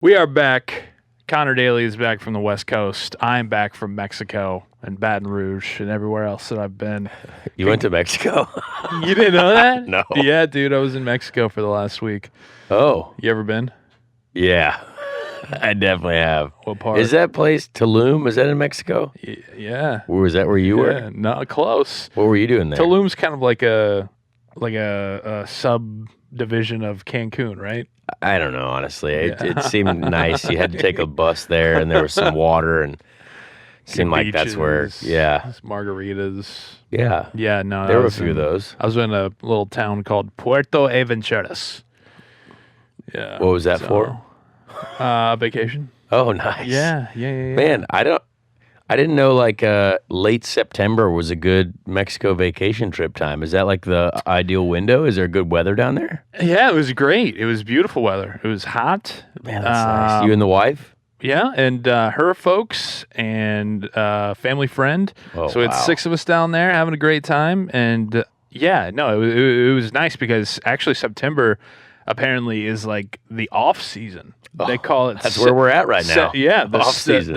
We are back. Connor Daly is back from the West Coast. I'm back from Mexico and Baton Rouge and everywhere else that I've been. You went to Mexico? You didn't know that? No. Yeah, dude, I was in Mexico for the last week. Oh, You ever been? yeah. I definitely have. What part? Is that place Tulum? Is that in Mexico? Yeah. Or was that where you were? Yeah, not close. What were you doing there? Tulum's kind of like a subdivision of Cancun, right? I don't know, honestly. It seemed nice. You had to take a bus there, and there was some water, and it seemed like that's where, yeah. Margaritas. Yeah. Yeah, no. There were a few of those. I was in a little town called Puerto Aventuras. Yeah. What was that for? Vacation. Oh, nice. Yeah. Man, I didn't know like late September was a good Mexico vacation trip time. Is that like the ideal window? Is there good weather down there? Yeah, it was great. It was beautiful weather. It was hot. Man, that's nice. You and the wife? Yeah, and her folks and family friend. Oh, so we had 6 of us down there having a great time. And it was nice because actually September apparently is like the off season. They call it. That's where we're at right now. The off season.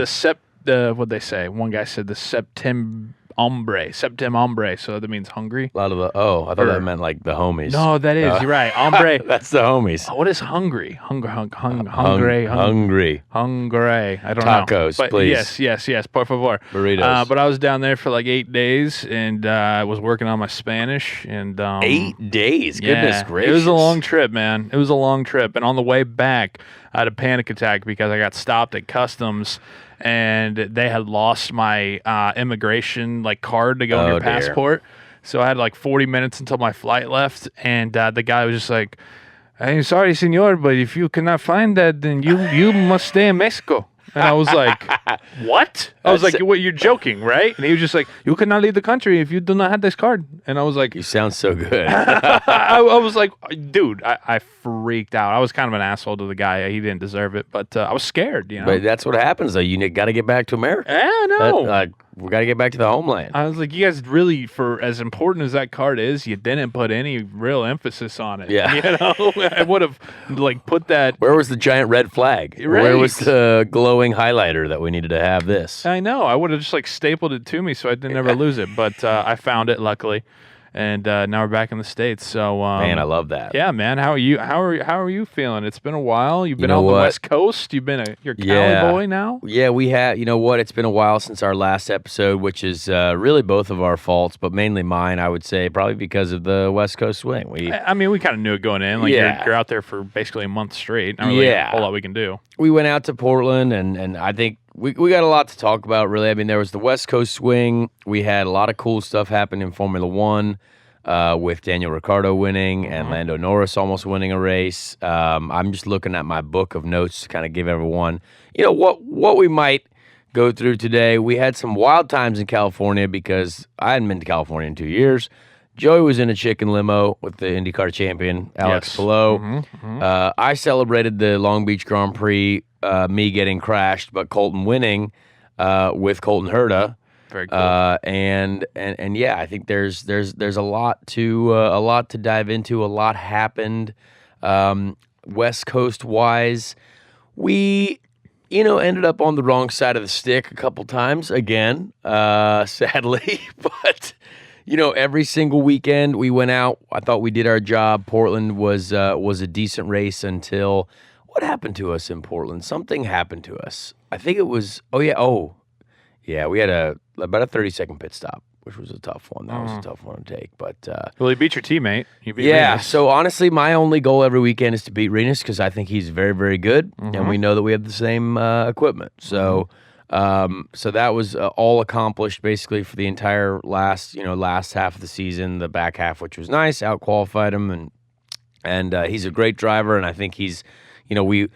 What'd they say? One guy said the Septembre, so that means hungry. A lot of I thought that meant like the homies. No, that is. You're right. Hombre. That's the homies. What is hungry? Hungry. Hungry. I don't know. Tacos, please. Yes. Por favor. Burritos. But I was down there for like 8 days, and I was working on my Spanish. And 8 days? Goodness gracious. It was a long trip, man. It was a long trip. And on the way back, I had a panic attack because I got stopped at customs. And they had lost my immigration card to go on your passport. So I had 40 minutes until my flight left. And the guy was just like, "I'm sorry, senor, but if you cannot find that, then you must stay in Mexico." And I was like, "What?" I was like, "What? You're joking, right?" And he was just like, "You cannot leave the country if you do not have this card." And I was like, You sound so good. I was like, dude, I freaked out. I was kind of an asshole to the guy. He didn't deserve it, but I was scared, But that's what happens, though. You got to get back to America. Yeah, I know. We got to get back to the homeland. I was like, you guys really, for as important as that card is, you didn't put any real emphasis on it. Yeah. You know, I would have put that. Where was the giant red flag? Right. Where was the glowing highlighter that we needed to have this? I know. I would have just stapled it to me so I didn't ever lose it. But I found it, luckily. And now we're back in the States. So man, I love that. Yeah, man. How are you? How are you feeling? It's been a while. You've been on the West Coast. You've been you're Cali boy now. Yeah, we have. You know what? It's been a while since our last episode, which is really both of our faults, but mainly mine. I would say probably because of the West Coast swing. We kind of knew it going in. You're out there for basically a month straight. Not really a whole lot we can do. We went out to Portland, and I think we got a lot to talk about, really. I mean, there was the West Coast swing. We had a lot of cool stuff happen in Formula One with Daniel Ricciardo winning and Lando Norris almost winning a race. I'm just looking at my book of notes to kind of give everyone, what we might go through today. We had some wild times in California because I hadn't been to California in 2 years. Joey was in a chicken limo with the IndyCar champion, Alex Palou. I celebrated the Long Beach Grand Prix, me getting crashed, but Colton winning with Colton Herta. Very cool. And yeah, I think there's a lot to dive into. A lot happened, West Coast wise. We ended up on the wrong side of the stick a couple times again, sadly, but. Every single weekend we went out. I thought we did our job. Portland was a decent race until what happened to us in Portland? Something happened to us. I think it was. We had about a 30-second pit stop, which was a tough one. That was a tough one to take. But well, you beat your teammate. You beat Renus. So honestly, my only goal every weekend is to beat Renus because I think he's very, very good, and we know that we have the same equipment. So. So that was all accomplished basically for the entire last half of the season. The back half, which was nice, out-qualified him, and he's a great driver. And I think he's, we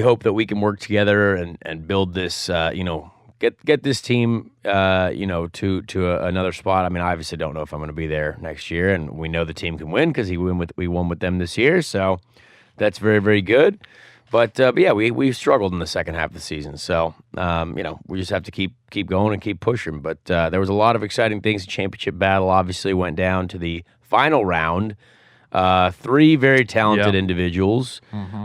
hope that we can work together and build this, get this team, to another spot. I mean, I obviously don't know if I'm going to be there next year, and we know the team can win because we won with them this year. So that's very, very good. But yeah, we struggled in the second half of the season. So, we just have to keep going and keep pushing. But there was a lot of exciting things. The championship battle obviously went down to the final round Three very talented individuals.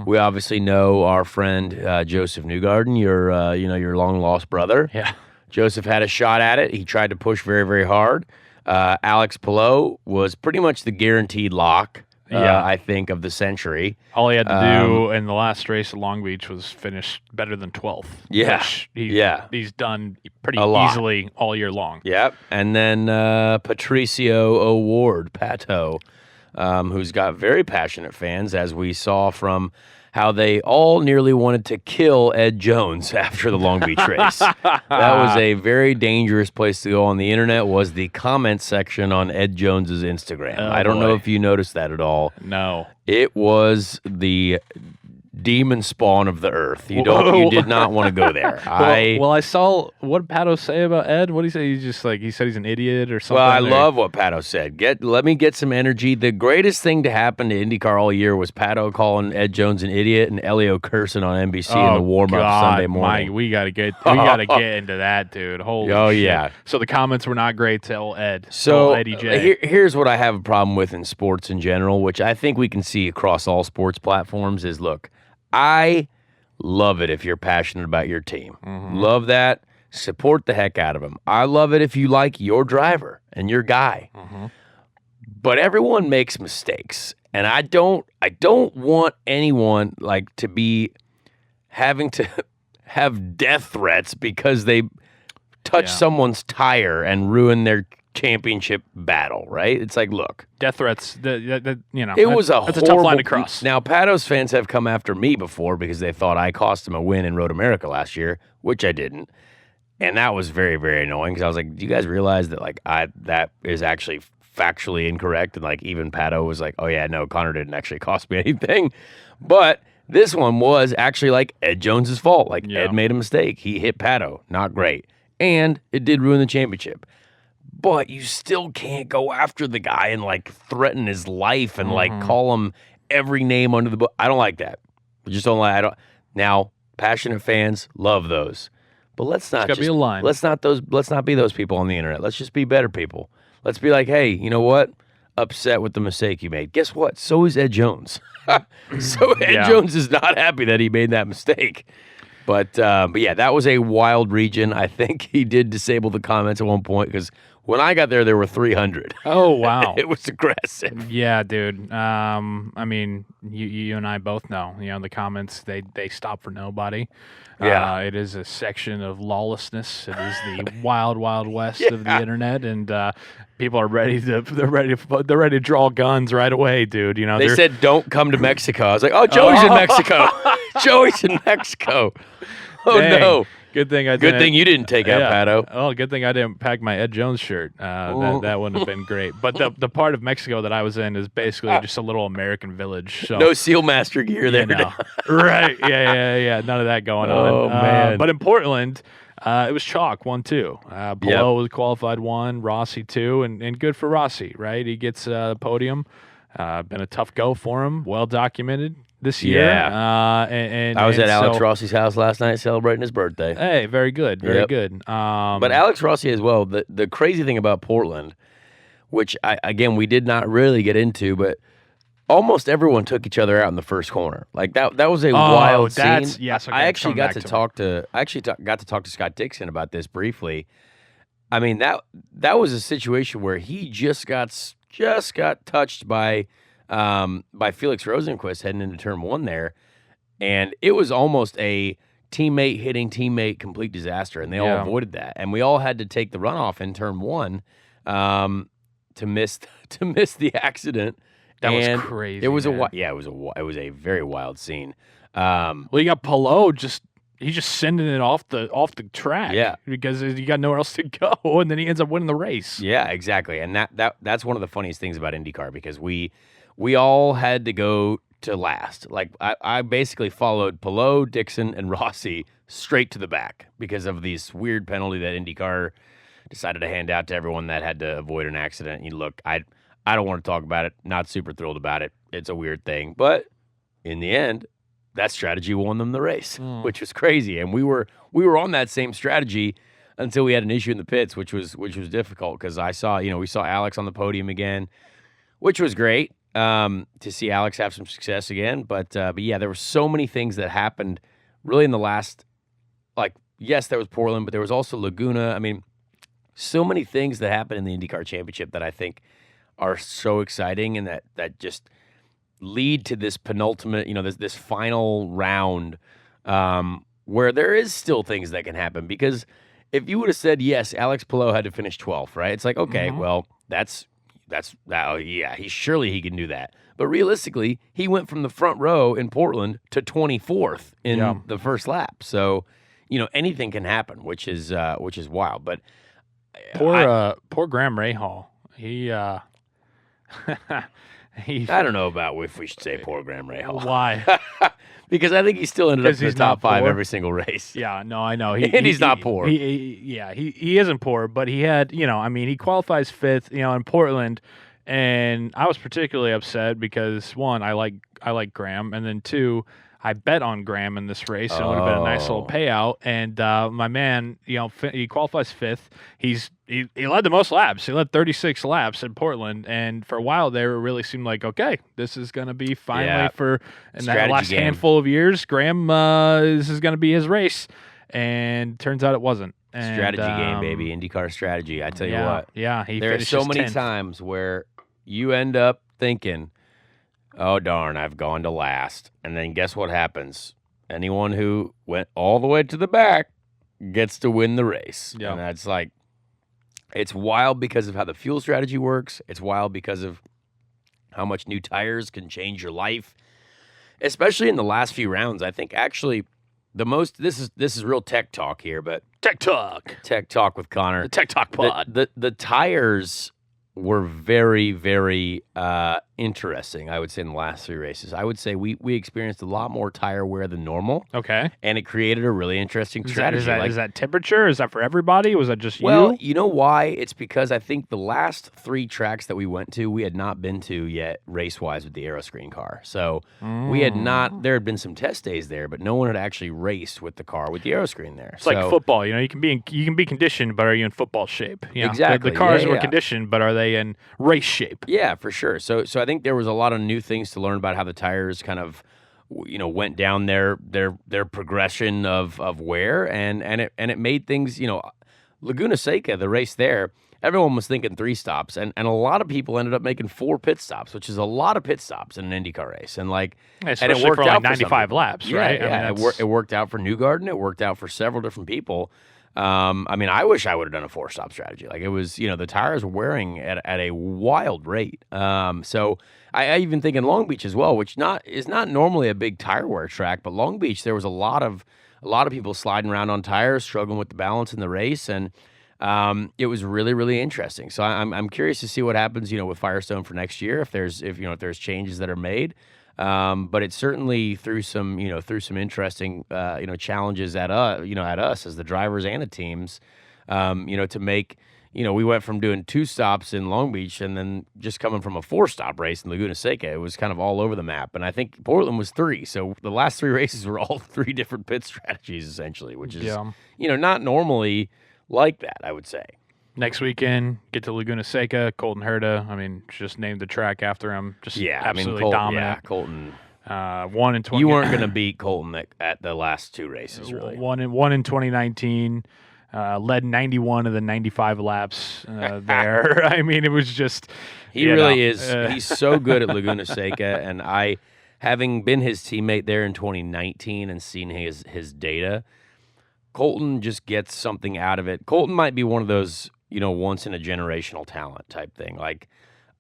We obviously know our friend Joseph Newgarden, your long lost brother. Yeah. Joseph had a shot at it. He tried to push very, very hard. Alex Palou was pretty much the guaranteed lock. I think, of the century. All he had to do in the last race at Long Beach was finish better than 12th. Yeah. He's done pretty lot. easily all year long. Yep. And then Patricio O'Ward, Pato, who's got very passionate fans, as we saw from how they all nearly wanted to kill Ed Jones after the Long Beach race. That was a very dangerous place to go on the internet, was the comment section on Ed Jones's Instagram. I don't know if you noticed that at all. No. It was the demon spawn of the earth. You did not want to go there. Well, I saw, what did Pato say about Ed? What did he say? He said he's an idiot or something. Well, I love what Pato said. Let me get some energy. The greatest thing to happen to IndyCar all year was Pato calling Ed Jones an idiot and Elio cursing on NBC in the warm-up Sunday morning. Mike, we gotta get into that, dude. Holy shit. Yeah. So the comments were not great to Ed. So Eddie J. Here's what I have a problem with in sports in general, which I think we can see across all sports platforms, is, look, I love it if you're passionate about your team. Love that. Support the heck out of them. I love it if you like your driver and your guy. But everyone makes mistakes, and I don't want anyone to be having to have death threats because they touch someone's tire and ruin their championship battle, right? It's like, look, death threats. It was that's a tough line to cross. Now, Pato's fans have come after me before because they thought I cost them a win in Road America last year, which I didn't, and that was very, very annoying because I was like, do you guys realize that that is actually factually incorrect? And even Pato was like, oh yeah, no, Conor didn't actually cost me anything, but this one was actually Ed Jones's fault. Ed made a mistake. He hit Pato, not great, and it did ruin the championship. But you still can't go after the guy and threaten his life and call him every name under the book. I don't like that. I just don't like. Now, passionate fans love those, but let's not be a line. Let's not be those people on the internet. Let's just be better people. Let's be like, hey, you know what? Upset with the mistake you made. Guess what? So is Ed Jones. Ed Jones is not happy that he made that mistake. But yeah, that was a wild region. I think he did disable the comments at one point because when I got there were 300. Oh, wow. It was aggressive. Yeah, dude. I mean, you and I both know, the comments, they stop for nobody. Yeah. It is a section of lawlessness. It is the wild, wild west of the internet, and people are ready to draw guns right away, dude. They said don't come to Mexico. I was like, oh, Joey's in Mexico. Joey's in Mexico. Oh, dang. no. Good thing you didn't take out Pato. Oh, good thing I didn't pack my Ed Jones shirt. That wouldn't have been great. But the part of Mexico that I was in is basically just a little American village. So no SealMaster gear there. Right? Yeah. None of that going on. Oh man. But in Portland, it was chalk 1-2. Palou was qualified 1, Rossi 2, and good for Rossi. Right? He gets a podium. Been a tough go for him. Well documented this year. Yeah. And I was at Alex Rossi's house last night celebrating his birthday. Hey, very good. Very good. But Alex Rossi as well, the crazy thing about Portland, which, we did not really get into, but almost everyone took each other out in the first corner. That was a wild scene. Yes, okay, I actually got to talk to Scott Dixon about this briefly. I mean, that was a situation where he just got touched by Felix Rosenquist heading into turn 1 there, and it was almost a teammate hitting teammate complete disaster, and they all avoided that, and we all had to take the runoff in turn 1 to miss the accident. That was crazy. It was it was a very wild scene. Well, you got Palou he's just sending it off the track, because he got nowhere else to go, and then he ends up winning the race. Yeah, exactly, and that's one of the funniest things about IndyCar, because we all had to go to last. I basically followed Palou, Dixon, and Rossi straight to the back because of this weird penalty that IndyCar decided to hand out to everyone that had to avoid an accident. Look, I don't want to talk about it. Not super thrilled about it. It's a weird thing, but in the end, that strategy won them the race, which was crazy. And we were on that same strategy until we had an issue in the pits, which was difficult because we saw Alex on the podium again, which was great. to see Alex have some success again. But yeah, there were so many things that happened really in the last, like, yes, there was Portland, but there was also Laguna. I mean, so many things that happened in the IndyCar Championship that I think are so exciting and that just lead to this penultimate, this final round where there is still things that can happen. Because if you would have said, yes, Alex Palou had to finish 12th, right? It's like, okay, well, surely he can do that. But realistically, he went from the front row in Portland to 24th in the first lap. So, anything can happen, which is wild. But poor Graham Rahal. He I don't know about if we should say poor Graham Rahal. Why? Because I think he still ended up in the top 5 every single race. Yeah, no, I know. He's not poor. He isn't poor, but he had, he qualifies 5th, in Portland, and I was particularly upset because 1, I like Graham, and then 2, I bet on Graham in this race. So it would have been a nice little payout. And my man, he qualifies 5th. He led the most laps. He led 36 laps in Portland. And for a while there, it really seemed like, okay, this is going to be finally in that last handful of years, Graham, this is going to be his race. And turns out it wasn't. And, strategy game, baby. IndyCar strategy. I tell you what. Yeah. There are so many 10th. times where you end up thinking, oh, darn, I've gone to last. And then guess what happens? Anyone who went all the way to the back gets to win the race. Yeah. And that's like, it's wild because of how the fuel strategy works. It's wild because of how much new tires can change your life, especially in the last few rounds. I think actually this is real tech talk here, but Tech talk with Connor. The Tech Talk pod. The tires were very, very interesting, I would say, in the last 3 races. I would say we experienced a lot more tire wear than normal. Okay. And it created a really interesting strategy. Is that temperature? Is that for everybody? Was that just you? Well, you know why? It's because I think the last 3 tracks that we went to, we had not been to yet race-wise with the Aeroscreen car. So we had not, there had been some test days there, but no one had actually raced with the car with the Aeroscreen there. It's like football. You can be conditioned, but are you in football shape? Exactly. The cars were conditioned, but are they in race shape? Yeah, for sure. So I think there was a lot of new things to learn about how the tires kind of, went down their progression of wear, and it made things, Laguna Seca, the race there, everyone was thinking 3 stops, and a lot of people ended up making 4 pit stops, which is a lot of pit stops in an IndyCar race, and especially and it worked for out 95 laps, yeah, right? Yeah, it worked out for Newgarden. It worked out for several different people. I wish I would have done a 4-stop strategy. Like, it was, the tires were wearing at a wild rate. So I even think in Long Beach as well, which is not normally a big tire wear track, but Long Beach, there was a lot of people sliding around on tires, struggling with the balance in the race, and it was really, really interesting. So I'm curious to see what happens, with Firestone for next year, if there's changes that are made. But it certainly threw some interesting, challenges at us as the drivers and the teams, to make, we went from doing 2 stops in Long Beach and then just coming from a 4-stop race in Laguna Seca. It was kind of all over the map. And I think Portland was 3. So the last 3 races were all 3 different pit strategies, essentially, which is, not normally like that, I would say. Next weekend, get to Laguna Seca, Colton Herta. Just named the track after him. Absolutely dominant. Yeah, Colton. 1 in 20. You weren't going to beat Colton at the last 2 races, really. 1 in 2019. Led 91 of the 95 laps there. It was just... He really is. He's so good at Laguna Seca, and I, having been his teammate there in 2019 and seen his data, Colton just gets something out of it. Colton might be one of those, once in a generational talent type thing. Like,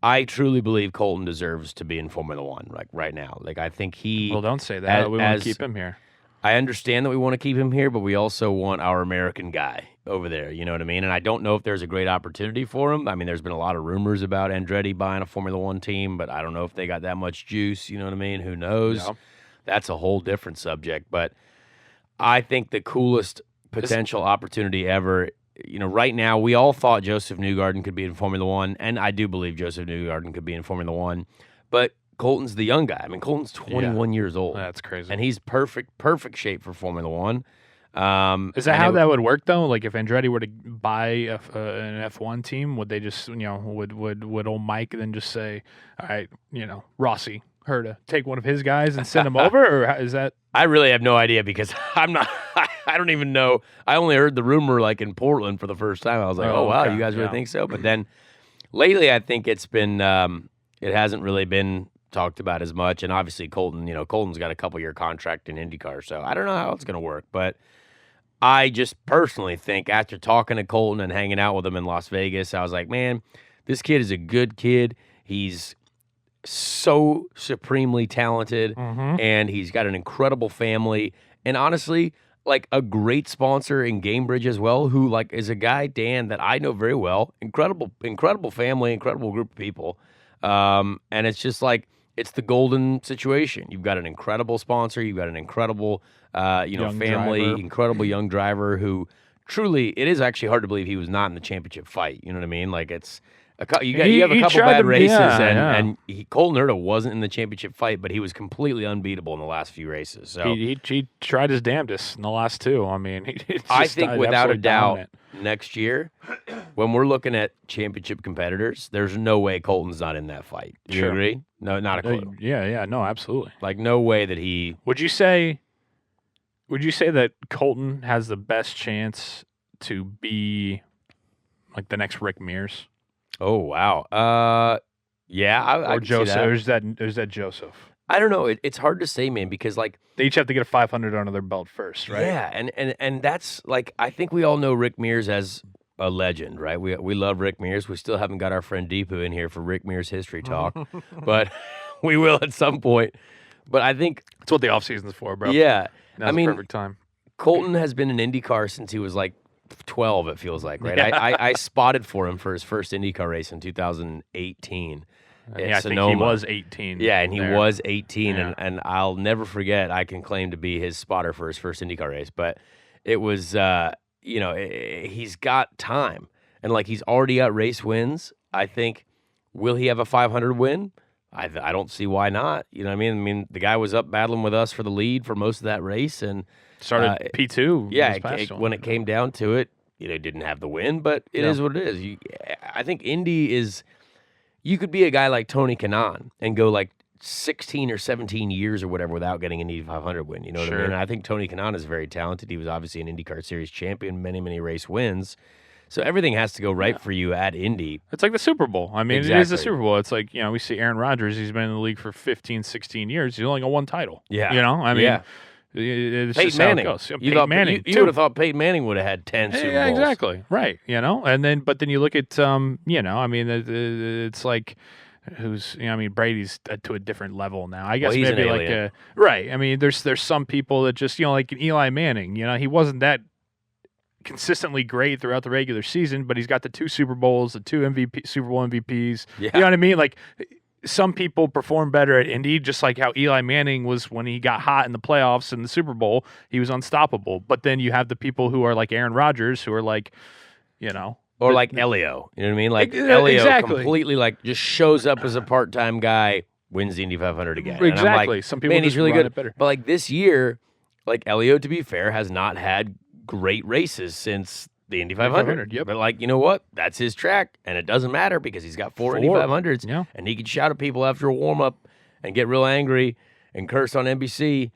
I truly believe Colton deserves to be in Formula One, right now. Like, I think he... Well, don't say that. We want to keep him here. I understand that we want to keep him here, but we also want our American guy over there. You know what I mean? And I don't know if there's a great opportunity for him. There's been a lot of rumors about Andretti buying a Formula One team, but I don't know if they got that much juice. You know what I mean? Who knows? Yeah. That's a whole different subject. But I think the coolest potential opportunity ever, right now, we all thought Joseph Newgarden could be in Formula One, and I do believe Joseph Newgarden could be in Formula One, but Colton's the young guy. Colton's 21 years old. That's crazy. And he's perfect shape for Formula One. Is that how that would work though? Like if Andretti were to buy an F1 team, would they just would old Mike then just say, all right, Rossi, her to take one of his guys and send him over, or is that? I really have no idea because I'm not. I don't even know. I only heard the rumor like in Portland for the first time. I was like, oh wow, okay. you guys really think so? But then lately, I think it's been. It hasn't really been talked about as much, and obviously Colton's got a couple-year contract in IndyCar, so I don't know how it's going to work, but I just personally think after talking to Colton and hanging out with him in Las Vegas, I was like, man, this kid is a good kid. He's so supremely talented, and he's got an incredible family, and honestly, like a great sponsor in Gamebridge as well, who like is a guy, Dan, that I know very well. Incredible family, incredible group of people. And it's just like, it's the golden situation. You've got an incredible sponsor. You've got an incredible, family, driver. incredible young driver who truly, it is actually hard to believe he was not in the championship fight. You know what I mean? Like you have a couple bad races, and Colton Herta wasn't in the championship fight, but he was completely unbeatable in the last few races. So he tried his damnedest in the last two. I mean, I think without a doubt, next year, when we're looking at championship competitors, there's no way Colton's not in that fight. Do you agree? No, not a clue. Yeah, no, absolutely. Like no way that he. Would you say that Colton has the best chance to be like the next Rick Mears? Oh wow. Yeah, or Joseph, or is that Joseph? I don't know. It's hard to say, man, because like they each have to get a 500 under their belt first, right? Yeah, and that's like I think we all know Rick Mears as a legend, right? We love Rick Mears. We still haven't got our friend Deepu in here for Rick Mears history talk, but we will at some point. But I think that's what the off season's for, bro. Yeah, Now's the perfect time. Colton has been in IndyCar since he was like 12, it feels like, right? Yeah. I spotted for him for his first IndyCar race in 2018. Yeah, I think he was 18. Yeah, and he was 18, Yeah. and I'll never forget, I can claim to be his spotter for his first IndyCar race, but it was, he's got time, and like he's already got race wins. I think, will he have a 500 win? I don't see why not. You know what I mean? I mean, the guy was up battling with us for the lead for most of that race, and started P2. Yeah, when it came down to it, didn't have the win, but it is what it is. I think Indy is. You could be a guy like Tony Kanaan and go like 16 or 17 years or whatever without getting an Indy 500 win. You know what I mean? And I think Tony Kanaan is very talented. He was obviously an IndyCar Series champion, many, many race wins. So everything has to go right for you at Indy. It's like the Super Bowl. I mean, It is the Super Bowl. It's like, we see Aaron Rodgers. He's been in the league for 15, 16 years. He's only got one title. Yeah. I mean, it's Peyton just Manning. How it goes. You Peyton Manning. You would have thought Peyton Manning would have had 10 Super Bowls. Yeah, exactly. Right. But then you look at, it's like, Brady's to a different level now. I guess he's maybe an like alien. right. I mean, there's some people that just like an Eli Manning. He wasn't that consistently great throughout the regular season, but he's got the 2 Super Bowls, the 2 Super Bowl MVPs. Yeah. You know what I mean? Like some people perform better at Indy, just like how Eli Manning was when he got hot in the playoffs in the Super Bowl. He was unstoppable. But then you have the people who are like Aaron Rodgers, who are like, Or like Elio, you know what I mean? Like Elio completely like just shows up as a part-time guy, wins the Indy 500 again. Exactly. And I'm like, some people man, he's really good. Better. But like this year, like Elio, to be fair, has not had great races since the Indy 500. Yep. But like, you know what? That's his track, and it doesn't matter because he's got 4 Indy 500s, and he can shout at people after a warm-up and get real angry and curse on NBC,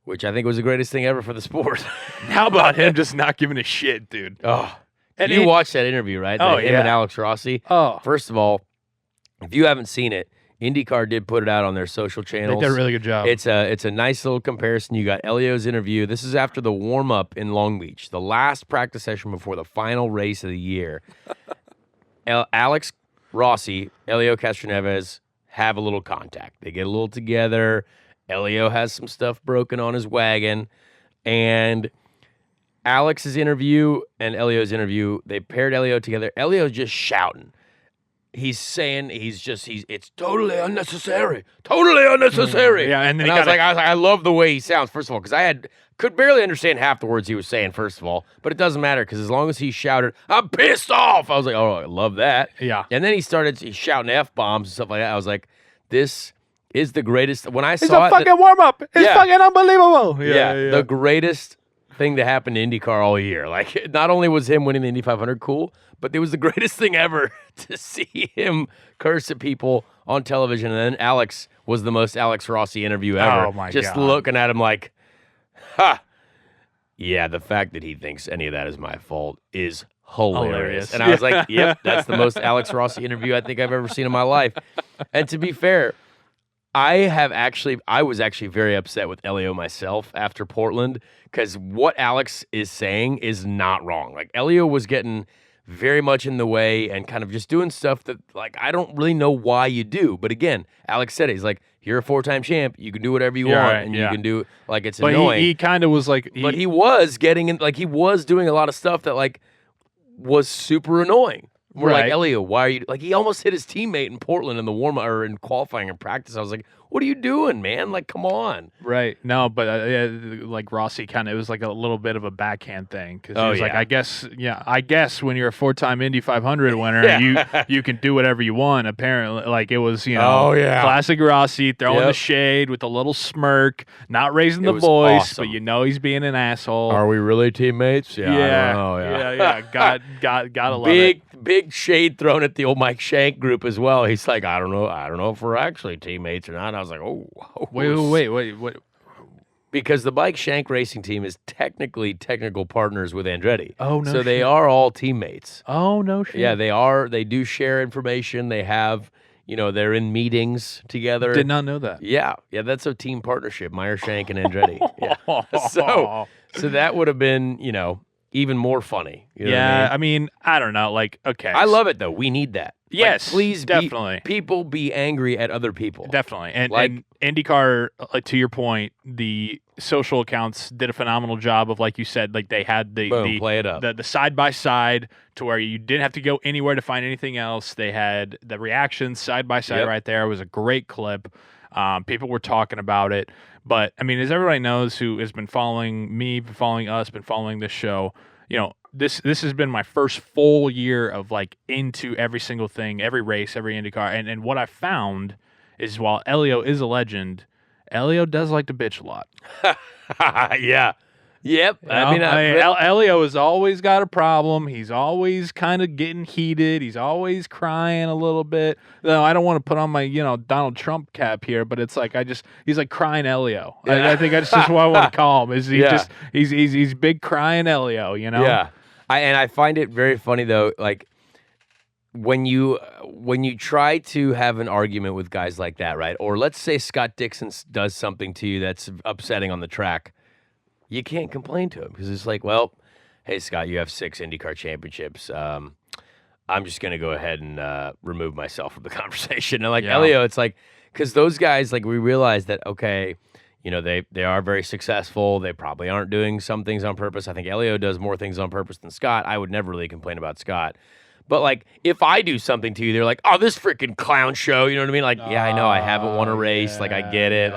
which I think was the greatest thing ever for the sport. How about him just not giving a shit, dude? Oh. And you watched that interview, right? Him and Alex Rossi. Oh. First of all, if you haven't seen it, IndyCar did put it out on their social channels. They did a really good job. It's a nice little comparison. You got Elio's interview. This is after the warm-up in Long Beach, the last practice session before the final race of the year. Alex Rossi, Elio Castroneves have a little contact. They get a little together. Elio has some stuff broken on his wagon. And Alex's interview and Elio's interview, they paired Elio together. Elio's just shouting. He's saying it's totally unnecessary. Totally unnecessary. Yeah, and then I was like, I love the way he sounds, first of all, because I could barely understand half the words he was saying, first of all, but it doesn't matter because as long as he shouted, I'm pissed off. I was like, oh, I love that. Yeah. And then he's shouting F-bombs and stuff like that. I was like, this is the greatest. When I it's saw a fucking warm-up. It's fucking unbelievable. Yeah, the greatest thing that happened to IndyCar all year. Like, not only was him winning the Indy 500 cool, but it was the greatest thing ever to see him curse at people on television. And then Alex was the most Alex Rossi interview ever. Oh, my Just God. looking at him like, ha. Yeah, the fact that he thinks any of that is my fault is hilarious. And I was like, yep, that's the most Alex Rossi interview I think I've ever seen in my life. And to be fair, I was actually very upset with Elio myself after Portland because what Alex is saying is not wrong. Like, Elio was getting very much in the way and kind of just doing stuff that, like, I don't really know why you do. But again, Alex said it. He's like, you're a 4-time champ. You can do whatever you want, and you can do, like, it's annoying. He kind of was like... But he was getting in, like, he was doing a lot of stuff that, like, was super annoying. We're like, Elio, why are you... Like, he almost hit his teammate in Portland in the warm-up or in qualifying and practice. I was like, what are you doing, man? Like, come on. Right. No, but like Rossi kind of, it was like a little bit of a backhand thing because he was like, I guess when you're a 4-time Indy 500 winner, you can do whatever you want. Apparently, like, it was, classic Rossi throwing the shade with a little smirk, not raising the voice, awesome. but he's being an asshole. Are we really teammates? Yeah. I don't know. Gotta love it. Big shade thrown at the old Mike Shank group as well. He's like, I don't know if we're actually teammates or not. And I was like, Wait. Because the Mike Shank racing team is technically technical partners with Andretti. Oh, no So they shit. are all teammates. Oh, no shit. Yeah, they are. They do share information. They have, they're in meetings together. Did not know that. Yeah, that's a team partnership, Meyer Shank and Andretti. Yeah. So that would have been, even more funny. You know what I mean? I don't know. Like, okay. I love it, though. We need that. Yes, like, please, definitely. People be angry at other people. Definitely. And IndyCar, to your point, the social accounts did a phenomenal job of, like you said, like they had play it up. the side-by-side to where you didn't have to go anywhere to find anything else. They had the reactions side-by-side right there. It was a great clip. People were talking about it. But, I mean, as everybody knows who has been following me, been following us, been following this show, this has been my first full year of, like, into every single thing, every race, every IndyCar. And what I found is while Elio is a legend, Elio does like to bitch a lot. Yeah. Yep. Elio has always got a problem. He's always kind of getting heated. He's always crying a little bit. No, I don't want to put on my, Donald Trump cap here, but it's like he's like crying Elio. I think that's just what I want to call him. Is he's big crying Elio, Yeah. I find it very funny though, like when you try to have an argument with guys like that, right? Or let's say Scott Dixon does something to you that's upsetting on the track. You can't complain to him because it's like, well, hey, Scott, you have 6 IndyCar championships. I'm just going to go ahead and remove myself from the conversation. And Elio, it's like, because those guys, like, we realize that, okay, they are very successful. They probably aren't doing some things on purpose. I think Elio does more things on purpose than Scott. I would never really complain about Scott. But, like, if I do something to you, they're like, oh, this freaking clown show. You know what I mean? Like, yeah, I know. I haven't won a race. Yeah, like, I get it.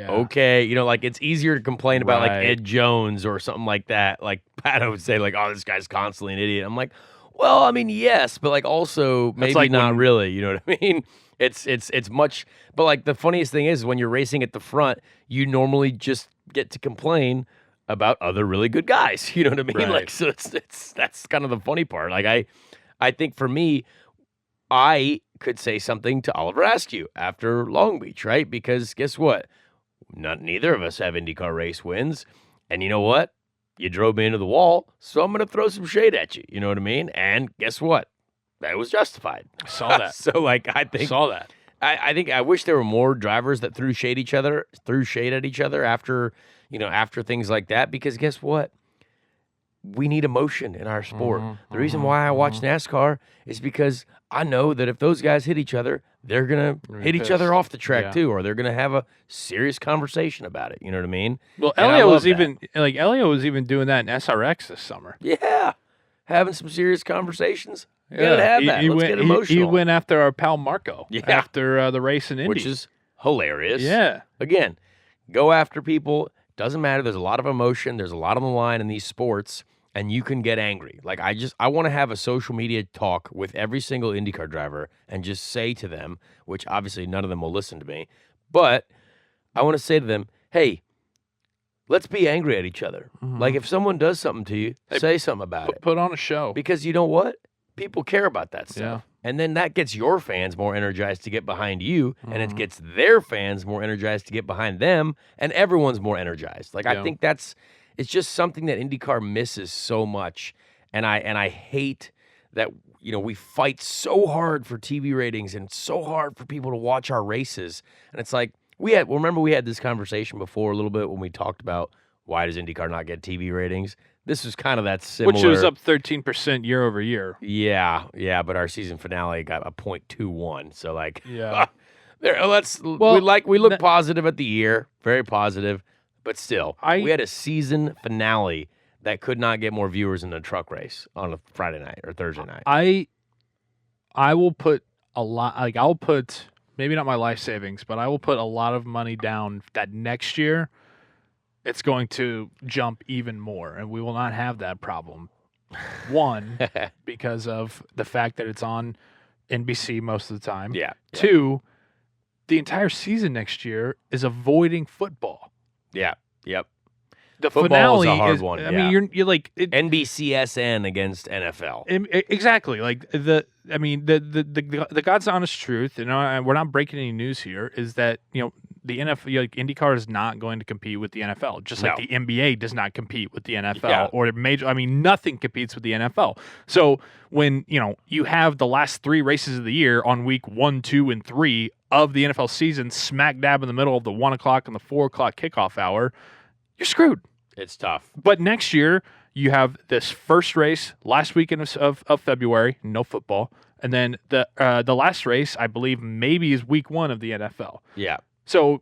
Okay. Like, it's easier to complain about, like, Ed Jones or something like that. Like, Pat would say, like, oh, this guy's constantly an idiot. I'm like, well, I mean, yes, but, like, also maybe like not really. You know what I mean? It's much. But, like, the funniest thing is when you're racing at the front, you normally just get to complain about other really good guys. You know what I mean? Right. Like, so that's kind of the funny part. Like, I think for me, I could say something to Oliver Askew after Long Beach, right? Because guess what? Neither of us have IndyCar race wins. And you know what? You drove me into the wall, so I'm going to throw some shade at you. You know what I mean? And guess what? That was justified. I saw that. So, like, I think... saw that. I think I wish there were more drivers that threw shade at each other after things like that. Because guess what? We need emotion in our sport. The reason why I watch NASCAR is because I know that if those guys hit each other, they're going to hit each other off the track too, or they're going to have a serious conversation about it. You know what I mean? Well, Elio was even doing that in SRX this summer. Yeah. Having some serious conversations. You gotta have that. Let's get emotional. He went after our pal Marco after the race in Indy. Which is hilarious. Yeah. Again, go after people. Doesn't matter. There's a lot of emotion. There's a lot on the line in these sports, and you can get angry. Like, I want to have a social media talk with every single IndyCar driver and just say to them, which obviously none of them will listen to me, but I want to say to them, hey, let's be angry at each other. Like if someone does something to you, say something about it. Put on a show. Because you know what? People care about that stuff. Yeah. And then that gets your fans more energized to get behind you, and it gets their fans more energized to get behind them, and everyone's more energized. Like I think it's just something that IndyCar misses so much. And I hate that, we fight so hard for TV ratings and so hard for people to watch our races. And it's like remember we had this conversation before a little bit when we talked about why does IndyCar not get TV ratings? This was kind of that similar. Which was up 13% year over year. Yeah, but our season finale got a .21. So yeah. We look positive at the year, very positive, but still, we had a season finale that could not get more viewers in a truck race on a Friday night or Thursday night. I will put a lot, I'll put maybe not my life savings, but I will put a lot of money down that next year it's going to jump even more, and we will not have that problem. One, because of the fact that it's on NBC most of the time. Yeah. Two, the entire season next year is avoiding football. Yeah. Yep. The Football finale is a hard is, one. I mean, you're like NBCSN against NFL. Exactly. Like the God's honest truth. We're not breaking any news here. Is that the NFL, IndyCar is not going to compete with the NFL, just like the NBA does not compete with the NFL or major. I mean, nothing competes with the NFL. So when you have the last 3 races of the year on week 1, 2, and 3 of the NFL season, smack dab in the middle of the 1 o'clock and the 4 o'clock kickoff hour, you're screwed. It's tough. But next year, you have this first race last weekend of February, no football, and then the last race, I believe, maybe is week 1 of the NFL. Yeah. So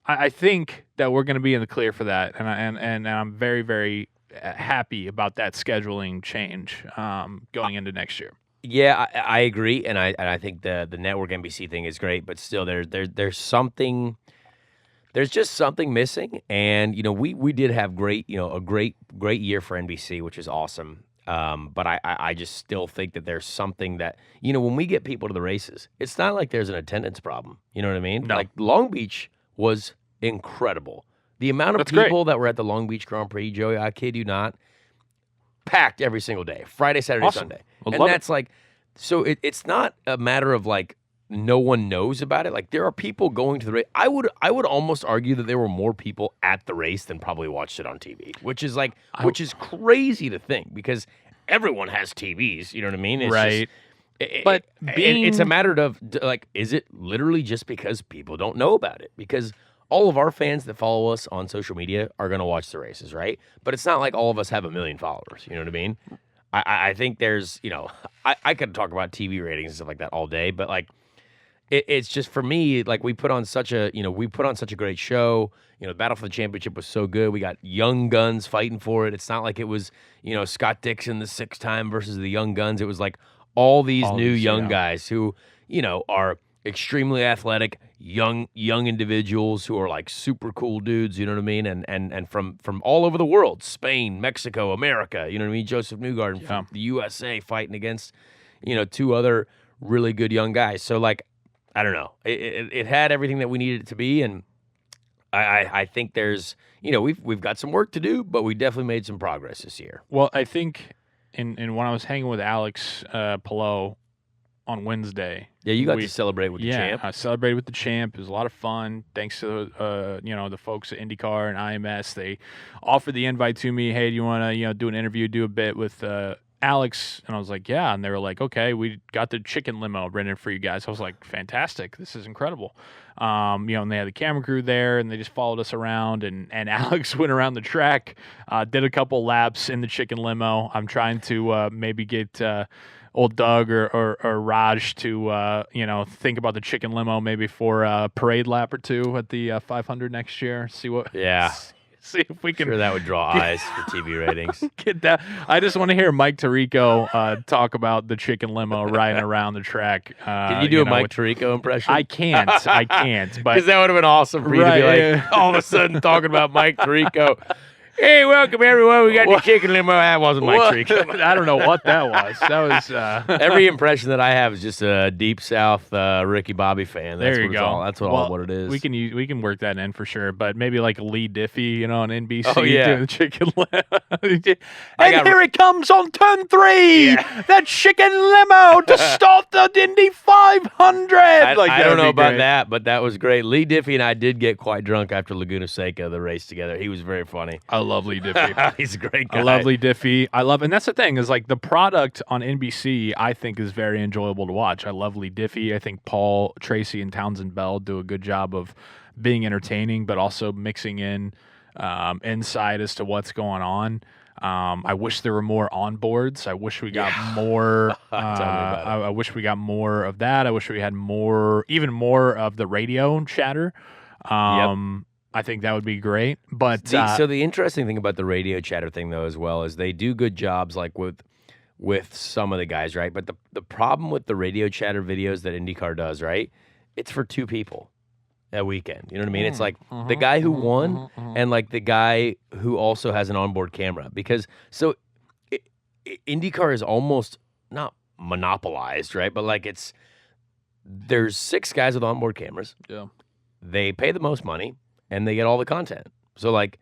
I think that we're going to be in the clear for that, and I'm very, very happy about that scheduling change going into next year. Yeah, I agree, and I think the network NBC thing is great, but still, there's something. There's just something missing, and we did have a great year for NBC, which is awesome. But I just still think that there's something that when we get people to the races, it's not like there's an attendance problem. You know what I mean? No. Like Long Beach was incredible. The amount of people that were at the Long Beach Grand Prix, Joey, I kid you not, packed every single day, Friday, Saturday, Sunday, and that's so it's not a matter of no one knows about it. Like there are people going to the race. I would almost argue that there were more people at the race than probably watched it on TV, which is crazy to think because everyone has TVs. You know what I mean? It's right. But it's a matter of is it literally just because people don't know about it? Because all of our fans that follow us on social media are going to watch the races, right? But it's not like all of us have 1 million followers. You know what I mean? I think there's I could talk about TV ratings and stuff like that all day, but it's just for me, we put on such a great show. The Battle for the Championship was so good. We got young guns fighting for it. It's not like it was, Scott Dixon the 6th time versus the young guns. It was all these new young guys who, are extremely athletic, young individuals who are super cool dudes, you know what I mean? And from all over the world, Spain, Mexico, America, you know what I mean? Joseph Newgarden from the USA fighting against, 2 other really good young guys. So I don't know. It had everything that we needed it to be, and I think there's we've got some work to do, but we definitely made some progress this year. Well, I think in when I was hanging with Alex Pillow on Wednesday, you got to celebrate with the champ. I celebrated with the champ. It was a lot of fun. Thanks to the folks at IndyCar and IMS. They offered the invite to me. Hey, do you want to do an interview, do a bit with Alex? And I was like, yeah. And they were like, okay, we got the chicken limo rented for you guys. I was like, fantastic. This is incredible. And they had the camera crew there, and they just followed us around. And Alex went around the track, did a couple laps in the chicken limo. I'm trying to maybe get old Doug or Raj to think about the chicken limo maybe for a parade lap or 2 at the 500 next year. See what? Yeah. See if we can. Sure, that would draw eyes for TV ratings. Get that. I just want to hear Mike Tirico talk about the chicken limo riding around the track. Can you do a Mike Tirico impression? I can't. But because that would have been awesome for you to be all of a sudden talking about Mike Tirico. Hey, welcome everyone. We got the chicken limo. That wasn't my trick. I don't know what that was. That was Every impression that I have is just a deep South Ricky Bobby fan. That's there you what go. All, that's what it is. We can work that in for sure, but maybe like Lee Diffie, on NBC Oh, doing the chicken limo. And here it comes on turn 3. Yeah. That chicken limo to start the Indy 500. I don't know about that, but that was great. Lee Diffie and I did get quite drunk after Laguna Seca, the race together. He was very funny. I love Lee Diffie. He's a great guy. I love Lee Diffie. And that's the thing is like the product on NBC, I think is very enjoyable to watch. I love Lee Diffie. I think Paul Tracy and Townsend Bell do a good job of being entertaining, but also mixing in insight as to what's going on. I wish there were more onboards. I wish we got more. I wish we got more of that. I wish we had even more of the radio chatter. I think that would be great. But so the interesting thing about the radio chatter thing, though, as well, is they do good jobs, like with some of the guys, right? But the problem with the radio chatter videos that IndyCar does, right? It's for 2 people a weekend. You know what I mean? It's like the guy who won and like the guy who also has an onboard camera. Because IndyCar is almost not monopolized, right? But like there's 6 guys with onboard cameras. Yeah. They pay the most money and they get all the content. So like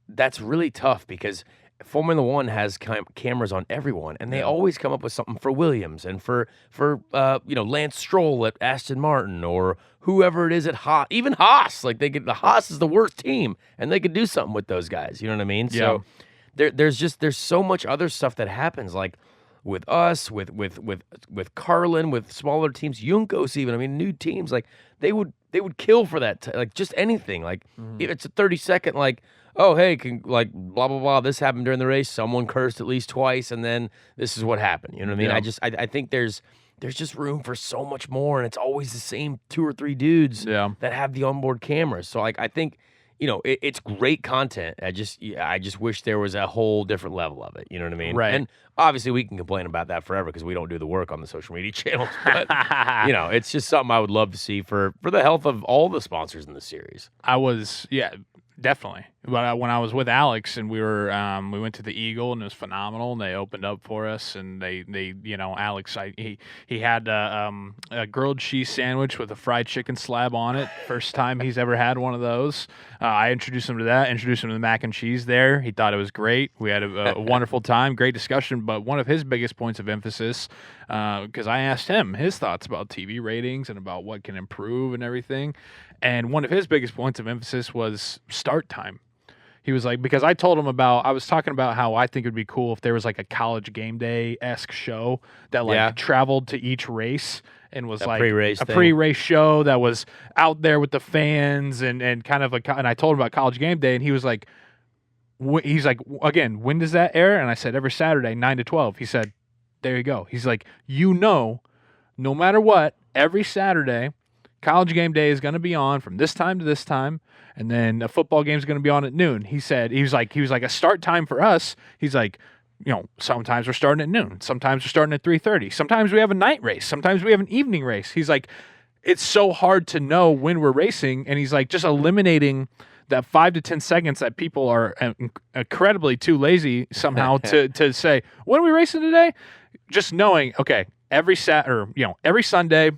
that's really tough because Formula One has cameras on everyone, and they always come up with something for Williams and for Lance Stroll at Aston Martin or whoever it is at Haas. Even Haas, like the Haas is the worst team, and they could do something with those guys. You know what I mean? Yeah. So there's so much other stuff that happens, like with us, with Carlin, with smaller teams, Juncos even. I mean, new teams, like they would kill for that, like just anything. Like if it's a 30-second, like, oh, hey, like, blah, blah, blah, this happened during the race. Someone cursed at least twice, and then this is what happened. You know what I mean? Yeah. I think there's just room for so much more, and it's always the same 2 or 3 dudes that have the onboard cameras. So, like, I think, it's great content. I just wish there was a whole different level of it. You know what I mean? Right. And obviously, we can complain about that forever because we don't do the work on the social media channels. But, it's just something I would love to see for the health of all the sponsors in the series. Definitely. But when I was with Alex and we went to the Eagle and it was phenomenal and they opened up for us and they Alex he had a grilled cheese sandwich with a fried chicken slab on it. First time he's ever had one of those. I introduced him to that. Introduced him to the mac and cheese there. He thought it was great. We had a wonderful time, great discussion. But one of his biggest points of emphasis, because I asked him his thoughts about TV ratings and about what can improve and everything. And one of his biggest points of emphasis was start time. He was like, because I was talking about how I think it would be cool if there was like a College Game Day-esque show that traveled to each race and was like a pre-race show that was out there with the fans and kind of and I told him about College Game Day and he was like, he's like, again, when does that air? And I said, every Saturday, 9 to 12. He said, there you go. He's like, no matter what, every Saturday, College Game Day is going to be on from this time to this time, and then a football game is going to be on at noon. He was like a start time for us. He's like, sometimes we're starting at noon, sometimes we're starting at 3:30, sometimes we have a night race, sometimes we have an evening race. He's like, it's so hard to know when we're racing, and he's like, just eliminating that 5 to 10 seconds that people are incredibly too lazy somehow to say, when are we racing today? Just knowing, okay, every Sunday.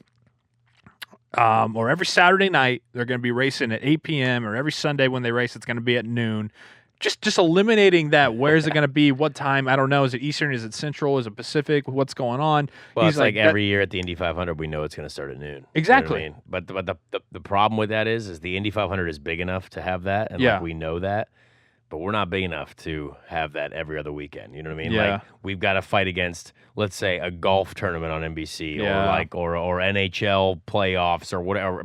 Or every Saturday night, they're going to be racing at 8 p.m. or every Sunday when they race, it's going to be at noon. Just eliminating that. Where is it going to be? What time? I don't know. Is it Eastern? Is it Central? Is it Pacific? What's going on? Well, it's like every year at the Indy 500, we know it's going to start at noon. Exactly. You know what I mean? But the problem with that is the Indy 500 is big enough to have that, and like we know that. But we're not big enough to have that every other weekend. You know what I mean? Yeah. Like we've got to fight against, let's say, a golf tournament on NBC or NHL playoffs or whatever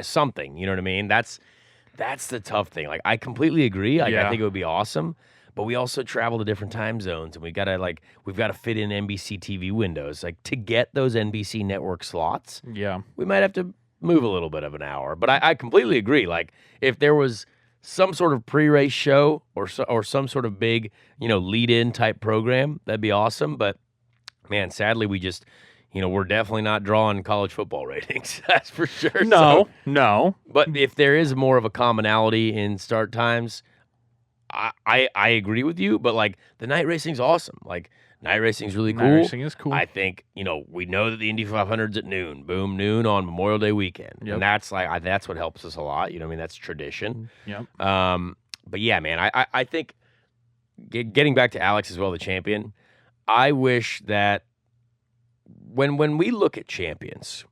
something. You know what I mean? That's the tough thing. Like I completely agree. Like I think it would be awesome. But we also travel to different time zones, and we've got to fit in NBC TV windows. Like to get those NBC network slots. Yeah. We might have to move a little bit of an hour. But I completely agree. Like if there was some sort of pre-race show or some sort of big, lead-in type program, that'd be awesome. But, man, sadly, we just, we're definitely not drawing college football ratings. That's for sure. No. But if there is more of a commonality in start times, I agree with you, but like the night racing's awesome. Like night racing's really cool. Night racing is cool. I think we know that the Indy 500's at noon, boom, noon on Memorial Day weekend, and that's that's what helps us a lot. I mean that's tradition. Yep. But yeah, man, I think getting back to Alex as well, the champion. I wish that when we look at champions,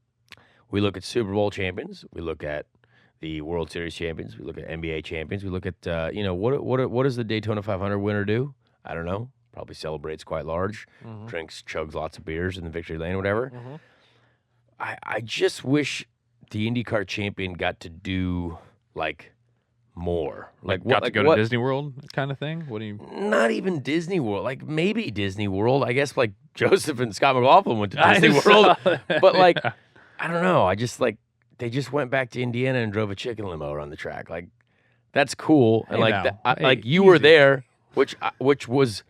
we look at Super Bowl champions, we look at the World Series champions, we look at NBA champions, we look at what does the Daytona 500 winner do? I don't know. Probably celebrates quite large, drinks, chugs lots of beers in the victory lane, whatever. I just wish the IndyCar champion got to do like more, like got to go to Disney World kind of thing. What do you? Not even Disney World. Like maybe Disney World. I guess like Joseph and Scott McLaughlin went to Disney World, but like I don't know. I just like they just went back to Indiana and drove a chicken limo around the track. Like that's cool. And like you were there, which was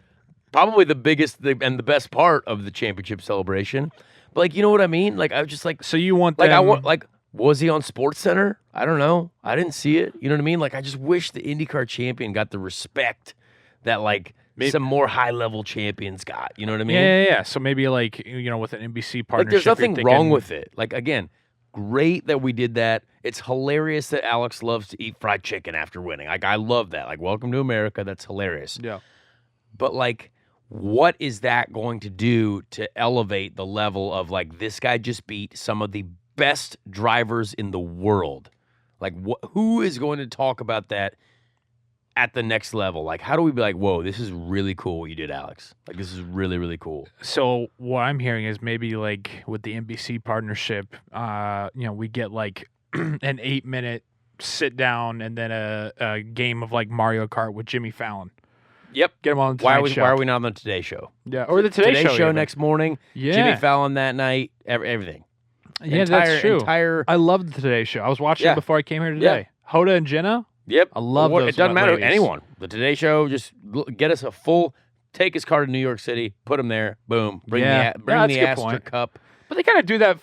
probably the biggest and the best part of the championship celebration. But like you know what I mean? Like I was just like so you want like I want like. Was he on SportsCenter? I don't know. I didn't see it. You know what I mean? Like, I just wish the IndyCar champion got the respect that, like, some more high-level champions got. You know what I mean? Yeah. So maybe, like, with an NBC partnership. Like, there's nothing wrong with it. Like, again, great that we did that. It's hilarious that Alex loves to eat fried chicken after winning. Like, I love that. Like, welcome to America. That's hilarious. Yeah. But, like, what is that going to do to elevate the level of, like, this guy just beat some of the best drivers in the world? Like, who is going to talk about that at the next level? Like, how do we be like, whoa, this is really cool what you did, Alex? Like, this is really, really cool. So what I'm hearing is maybe like with the NBC partnership, we get like an 8-minute sit down and then a game of like Mario Kart with Jimmy Fallon. Yep. Get him on the Tonight Show. Why are we not on the Today Show? Yeah, or the Today Show even. Next morning. Yeah. Jimmy Fallon that night. Everything. Yeah, that's true. I love the Today Show. I was watching it before I came here today. Yeah. Hoda and Jenna. Yep. I love those. It doesn't matter ladies. Anyone. The Today Show, just get us a full, take his car to New York City, put him there, boom, bring the Astor Cup. But they kind of do that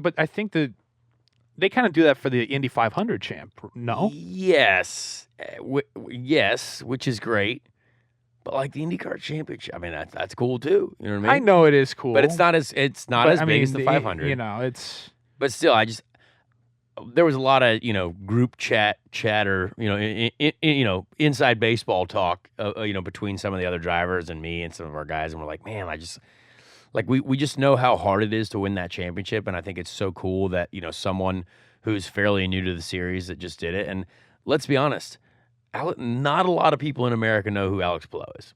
but I think they kind of do that for the Indy 500 champ, no? Yes. Yes, which is great. But like the IndyCar Championship, I mean that's cool too. You know what I mean? I know it is cool, but it's not as big as the 500. But still, there was a lot of group chatter, inside baseball talk, between some of the other drivers and me and some of our guys, and we're like, man, we just know how hard it is to win that championship, and I think it's so cool that someone who's fairly new to the series that just did it. And let's be honest. Not a lot of people in America know who Alex Palou is.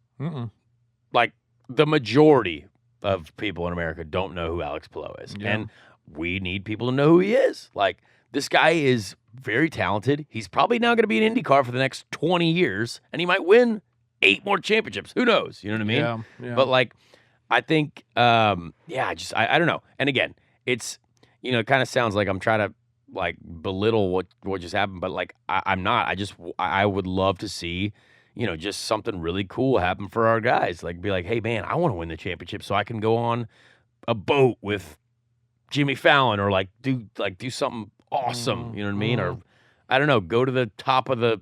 Like, the majority of people in America don't know who Alex Palou is. Yeah. And we need people to know who he is. Like, this guy is very talented. He's probably now going to be in IndyCar for the next 20 years, and he might win 8 more championships. Who knows? You know what I mean? Yeah. But, like, I think, I don't know. And again, it's, it kind of sounds like I'm trying to, like, belittle what just happened, but like I'm not. I would love to see, just something really cool happen for our guys. Like, be like, hey man, I want to win the championship so I can go on a boat with Jimmy Fallon, or like do something awesome. You know what I mean? Or I don't know, go to the top of the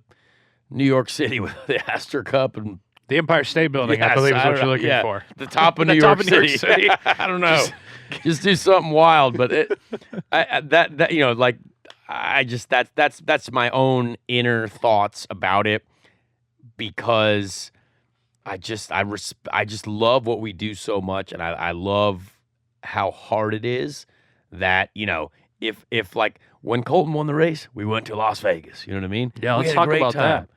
New York City with the Astor Cup and the Empire State Building. Yes, I believe is what you're looking for. The top of New York City. I don't know. Just do something wild, but that's my own inner thoughts about it, because I just love what we do so much, and I love how hard it is that if like when Colton won the race, we went to Las Vegas. You know what I mean? Yeah, let's talk about that.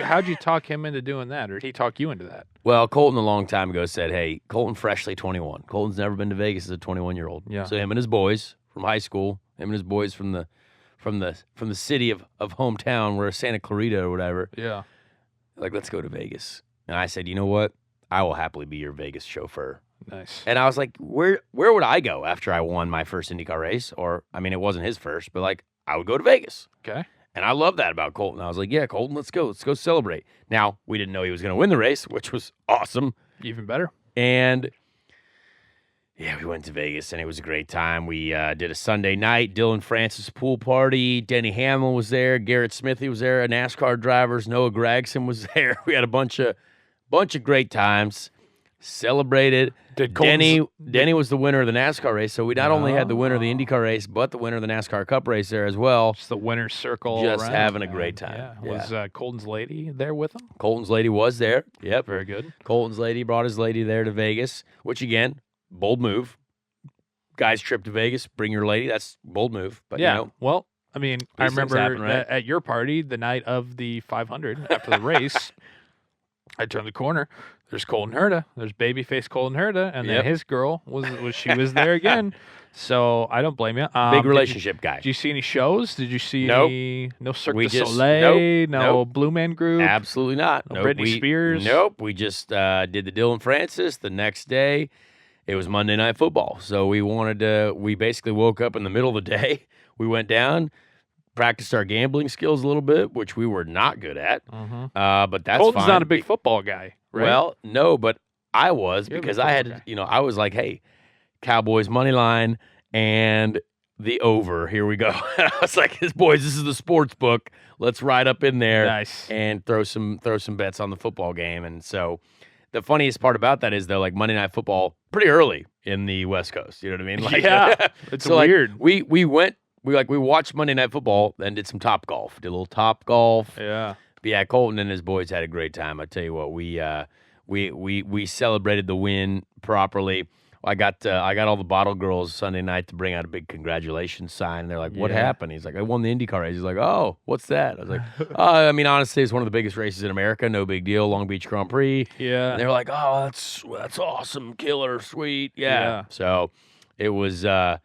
How'd you talk him into doing that, or did he talk you into that? Well, Colton a long time ago said, hey, Colton freshly 21. Colton's never been to Vegas as a 21-year-old. Yeah. So him and his boys from high school, him and his boys from the city of hometown, where Santa Clarita or whatever. Yeah. Like, let's go to Vegas. And I said, you know what? I will happily be your Vegas chauffeur. Nice. And I was like, where would I go after I won my first IndyCar race? Or, I mean, it wasn't his first, but like, I would go to Vegas. Okay. And I love that about Colton. I was like, yeah, Colton, let's go celebrate. Now, we didn't know he was going to win the race, which was awesome. Even better. And Yeah, we went to Vegas, and it was a great time. We did a Sunday night, Dylan Francis pool party. Denny Hamlin was there. Garrett Smithy was there. NASCAR drivers. Noah Gragson was there. We had a bunch of great times. Celebrated. Denny was the winner of the NASCAR race, so we not only had the winner of the IndyCar race, but the winner of the NASCAR Cup race there as well. Just the winner's circle. Just around, having a great time. Yeah. Was Colton's lady there with him? Colton's lady was there. Yep. Very good. Colton's lady brought his lady there to Vegas, which, again, bold move. Guys trip to Vegas, bring your lady. That's bold move. But, yeah. you know, Well, I mean, I remember happen, right? at your party the night of the 500 after the race, I turned the corner. There's Colton Herta. There's babyface Colton Herta, and then his girl was there again. So I don't blame you. Big relationship guy. Did you see any shows? Did you see no Cirque du just- Soleil? nope, no nope. Blue Man Group? Absolutely not. No Britney Spears? Nope. We just did the Dylan Francis. The next day, it was Monday Night Football. So we basically woke up in the middle of the day. We went down, practiced our gambling skills a little bit, which we were not good at. But that's Colton's fine. not a big football guy, right? Well, no, but I was You're a because big I had football to, I was like, hey, Cowboys money line and the over. Here we go. I was like, boys, this is the sports book. Let's ride up in there Nice. and throw some bets on the football game. And so the funniest part about that is though, like Monday Night Football pretty early in the West Coast. You know what I mean? Like, Yeah, it's so weird. Like, we watched Monday Night Football, then did some Top Golf. Did a little Top Golf. Yeah. But yeah, Colton and his boys had a great time. I tell you what, we celebrated the win properly. I got all the bottle girls Sunday night to bring out a big congratulations sign. And they're like, "What happened?" He's like, "I won the IndyCar race." He's like, "Oh, what's that?" I was like, I mean, honestly, it's one of the biggest races in America. No big deal. Long Beach Grand Prix. Yeah. And they're like, "Oh, that's awesome, killer, sweet, yeah." So it was a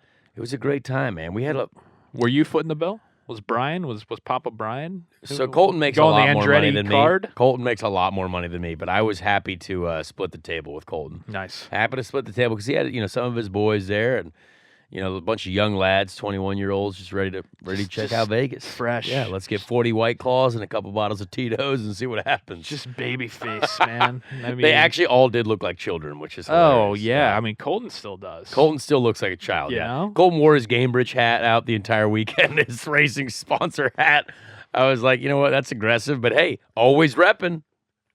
great time, man. We had a. Were you footing the bill? Was Papa Brian? So Colton makes a Going lot the more money Andretti than card? me. Colton makes a lot more money than me, but I was happy to split the table with Colton. Nice. Happy to split the table because he had some of his boys there and a bunch of young lads, 21-year-olds, just ready to check out Vegas. Fresh. Yeah, let's get 40 White Claws and a couple bottles of Tito's and see what happens. Just baby face, man. I mean, they actually all did look like children, which is Oh hilarious. yeah, I mean Colton still does. Colton still looks like a child. You Yeah. know? Colton wore his Gamebridge hat out the entire weekend, his racing sponsor hat. I was like, you know what? That's aggressive, but hey, always repping.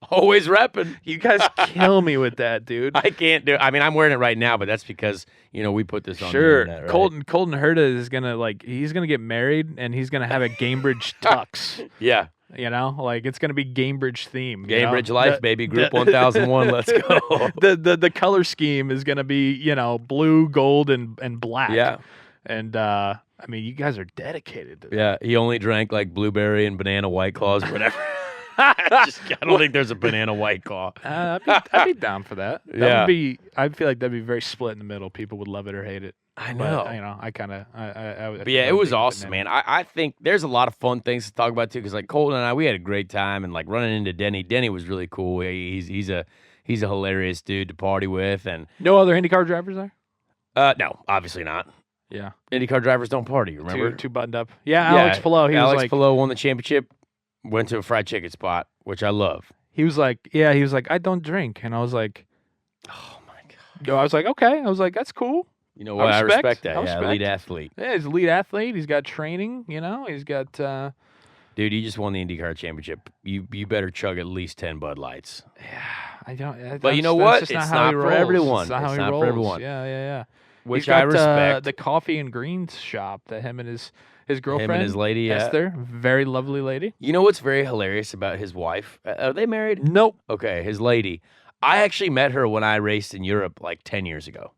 Always repping. You guys kill me with that, dude. I can't do it. I mean, I'm wearing it right now, but that's because, we put this on Sure. the internet, right? Colton Herta is he's gonna get married and he's gonna have a Gamebridge tux. Yeah. It's gonna be Gamebridge theme. Gamebridge life, baby. Group 1001. Let's go. The color scheme is gonna be, blue, gold, and black. Yeah. And I mean, you guys are dedicated to that. Yeah. He only drank like blueberry and banana White Claws or whatever. I don't think there's a banana White Claw. I'd be down for that. Yeah. I feel like that'd be very split in the middle. People would love it or hate it. I know. But, I kind of. But yeah, it was awesome, man. I think there's a lot of fun things to talk about too, because like Colton and I, we had a great time, and like running into Denny. Denny was really cool. He's a hilarious dude to party with, and no other IndyCar drivers there. no, obviously not. Yeah, IndyCar drivers don't party. Remember? Two buttoned up. Yeah, Alex Palou. Alex Palou won the championship. Went to a fried chicken spot, which I love. He was like, I don't drink, and I was like, oh my god. No, I was like, okay. I was like, that's cool. You know what? I respect that. I elite athlete. Yeah, he's an elite athlete. He's got training. He's got. Dude, you just won the IndyCar championship. You better chug at least 10 Bud Lights. Yeah, I don't. But you know what? It's not for everyone. It's not how he rolls. For everyone. Yeah. Which He's got, I respect. The coffee and greens shop that him and his girlfriend, Him and his lady, yeah. Esther, very lovely lady. You know what's very hilarious about his wife? Are they married? Nope. Okay, his lady. I actually met her when I raced in Europe like 10 years ago.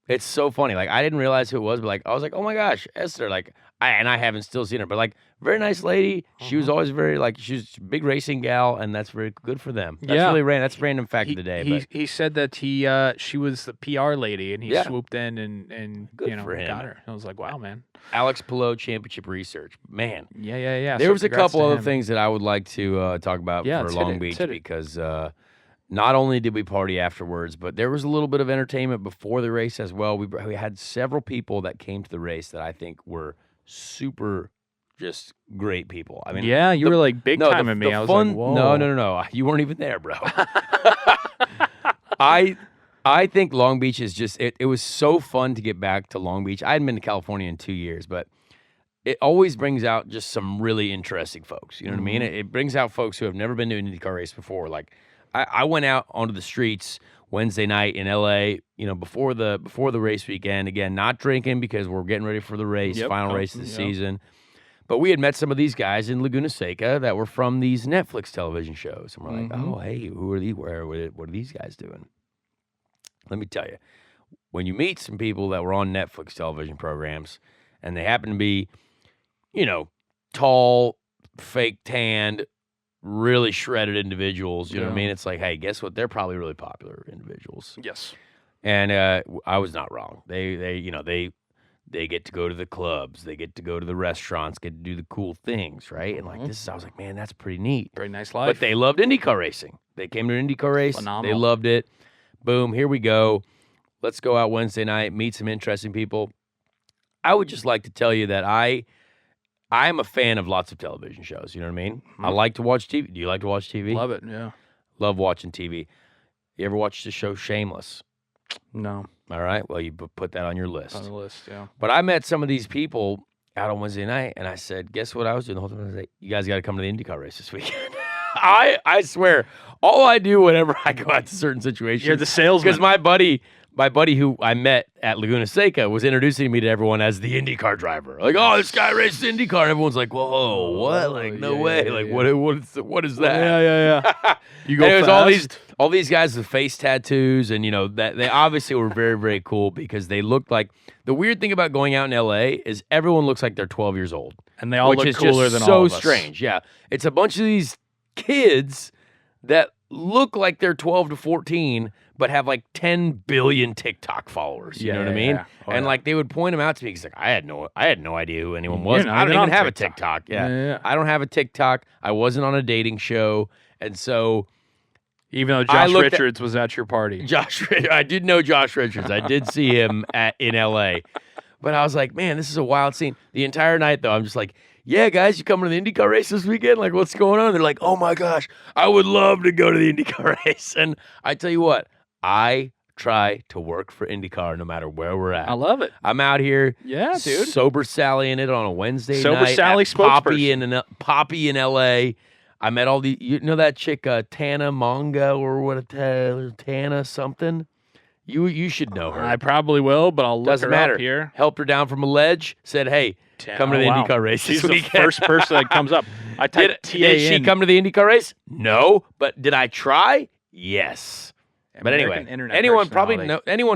It's so funny. Like, I didn't realize who it was, but like, I was like, oh my gosh, Esther. Like, I haven't still seen her, but like, very nice lady. She was always very like, she was a big racing gal, and that's very good for them. That's Yeah. really that's a random fact of the day. He said that she was the PR lady, and he swooped in and Good for him. got her. I was like, wow, man. Alex Palou Championship Research. Man. Yeah. There So was a congrats couple to other him. things that I would like to talk about for Long Beach because not only did we party afterwards, but there was a little bit of entertainment before the race as well. We had several people that came to the race that I think were super just great people. I mean, yeah, you were like big time in me. I was like, whoa. No. You weren't even there, bro. I I think Long Beach is just it was so fun to get back to Long Beach. I hadn't been to California in 2 years, but it always brings out just some really interesting folks. You know what I mean? It brings out folks who have never been to an IndyCar race before. Like I went out onto the streets Wednesday night in LA, before the race weekend. Again, not drinking because we're getting ready for the race, final race of the season. But we had met some of these guys in Laguna Seca that were from these Netflix television shows. And we're like, oh, hey, who are these? What are these guys doing? Let me tell you, when you meet some people that were on Netflix television programs and they happen to be, tall, fake tanned, really shredded individuals, you know what I mean? It's like, hey, guess what? They're probably really popular individuals. Yes. And I was not wrong. They get to go to the clubs, they get to go to the restaurants, get to do the cool things, right? And I was like, man, that's pretty neat. Very nice life. But they loved IndyCar racing. They came to an IndyCar race. Phenomenal. They loved it. Boom, here we go. Let's go out Wednesday night, meet some interesting people. I would just like to tell you that I'm a fan of lots of television shows. You know what I mean? I like to watch TV. Do you like to watch TV? Love it, yeah. Love watching TV. You ever watch the show Shameless? No. All right. Well, you put that on your list. On the list, yeah. But I met some of these people out on Wednesday night, and I said, guess what I was doing the whole time? I said, you guys got to come to the IndyCar race this weekend. I swear, all I do whenever I go out to certain situations. You're the salesman. Because my buddy who I met at Laguna Seca was introducing me to everyone as the IndyCar driver. Like, oh, this guy races IndyCar. And everyone's like, whoa, what? Like, no way. Like, what is that? Yeah. You go and it was fast. all these guys with face tattoos, and that they obviously were very, very cool because they looked like. The weird thing about going out in LA is everyone looks like they're 12 years old, and they all look is cooler just than all of us. So strange. Yeah, it's a bunch of these kids that look like they're 12 to 14, but have like 10 billion TikTok followers. You know what I mean? Yeah. Oh, and like they would point them out to me. He's like, I had no idea who anyone was. I don't even have a TikTok. Yeah. I don't have a TikTok. I wasn't on a dating show, and so. Even though Josh Richards was at your party. I did know Josh Richards. I did see him in L.A. But I was like, man, this is a wild scene. The entire night, though, I'm just like, yeah, guys, you coming to the IndyCar race this weekend? Like, what's going on? They're like, oh, my gosh, I would love to go to the IndyCar race. And I tell you what, I try to work for IndyCar no matter where we're at. I love it. I'm out here dude. Sober Sally in it on a Wednesday night. Sober Sally spokesperson. Poppy in L.A., I met all the, that chick, Tana Monga or Tana something? You should know her. I probably will, but I'll look Doesn't her matter. up here. Helped her down from a ledge, said, hey, come to the IndyCar race She's this the weekend. first person that comes up. I typed TA Did she come to the IndyCar race? No, but did I try? Yes. But anyway, anyone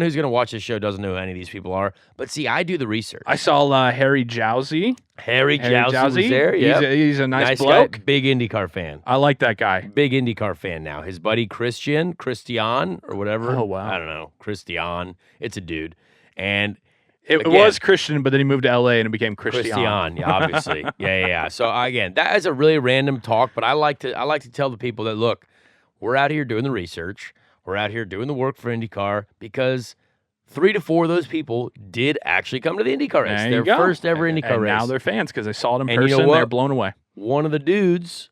who's going to watch this show doesn't know who any of these people are. But see, I do the research. I saw Harry Jowsey. Harry Jowsey was there. Yeah, he's a nice bloke. Guy, big IndyCar fan. I like that guy. Big IndyCar fan now. His buddy Christian or whatever. Oh wow. I don't know. Christian. It's a dude, and it was Christian, but then he moved to LA and it became Christian. Yeah, obviously. yeah. So again, that is a really random talk, but I like to tell the people that look, we're out here doing the research. We're out here doing the work for IndyCar because 3 to 4 of those people did actually come to the IndyCar race. Their first ever IndyCar race. Now they're fans because they saw it in person. They're blown away. One of the dudes,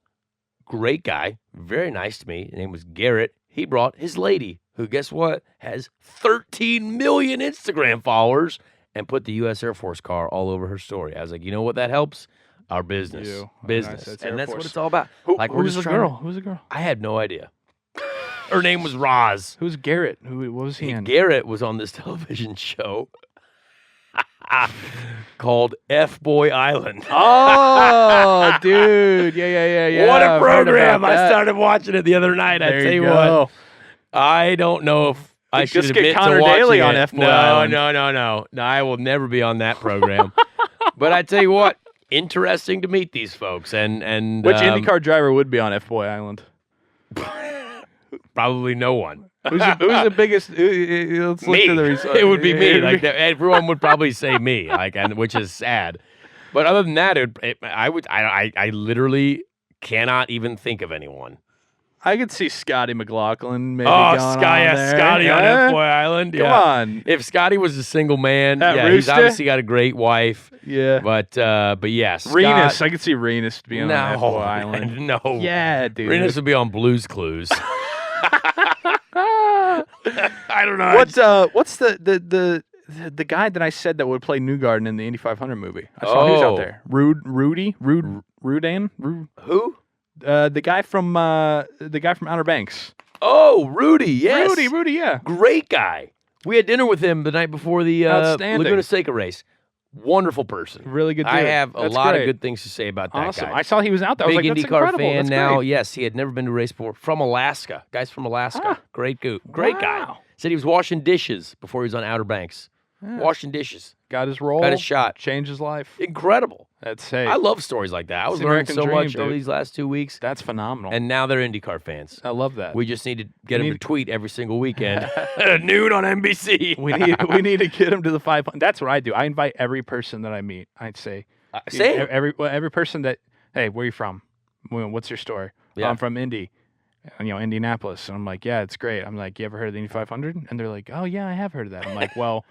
great guy, very nice to me. His name was Garrett. He brought his lady, who, guess what, has 13 million Instagram followers, and put the U.S. Air Force car all over her story. I was like, you know what that helps? Our business. Business. Nice. And that's what it's all about. Who's the girl? Who's the girl? I had no idea. Her name was Roz. Who's Garrett? What was he in? Garrett was on this television show called F-Boy Island. Oh, dude. Yeah. What a program. I started watching it the other night. I tell you what. I don't know if I should just admit get Conor to watching Daly it. on F-Boy Island. No. I will never be on that program. But I tell you what, interesting to meet these folks. And which IndyCar driver would be on F-Boy Island? Probably no one. Who's the biggest? Let's look to the result. It would be me. Like everyone would probably say me. Which is sad. But other than that, I literally cannot even think of anyone. I could see Scotty McLaughlin maybe. Scotty on F-Boy Island. Come on. If Scotty was a single man, That he's obviously got a great wife. Yeah. But yeah, Renus. I could see Renus being on F-Boy Island. No. Yeah, dude. Renus would be on Blue's Clues. I I don't know. What's the guy that I said that would play Newgarden in the Indy 500 movie? I saw he was out there. Rudan? Who? The guy from Outer Banks. Oh, Rudy. Yes. Rudy. Yeah. Great guy. We had dinner with him the night before the Laguna Seca race. Wonderful person. Really good dude. I have a lot of good things to say about that awesome. guy. I saw he was out there. I was Big like, that's IndyCar incredible. fan That's now. great. Yes, he had never been to a race before. From Alaska. Guy's from Alaska. Great guy. Wow. Said he was washing dishes before he was on Outer Banks. Yeah. Washing dishes. Got his role. Got his shot. Changed his life. Incredible. That's I love stories like that. I was learning so much over these last 2 weeks. That's phenomenal. And now they're IndyCar fans. I love that. We just need to get them to tweet every single weekend. Noon on NBC. we need to get them to the 500. That's what I do. I invite every person that I meet. I'd say every person that, hey, where are you from? What's your story? Yeah. I'm from Indy. Indianapolis. And I'm like, yeah, it's great. I'm like, you ever heard of the Indy 500? And they're like, oh yeah, I have heard of that. I'm like, well,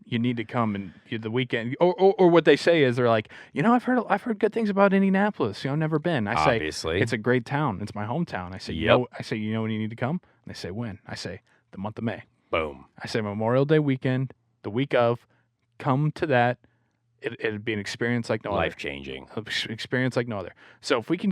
you need to come and the weekend. Or what they say is they're like, I've heard good things about Indianapolis. Never been. I say, obviously, it's a great town. It's my hometown. I say, yep. You know when you need to come? And they say, when? I say, the month of May. Boom. I say Memorial Day weekend, the week of, come to that. It'd be an experience like no other. Life-changing. Experience like no other. So if we can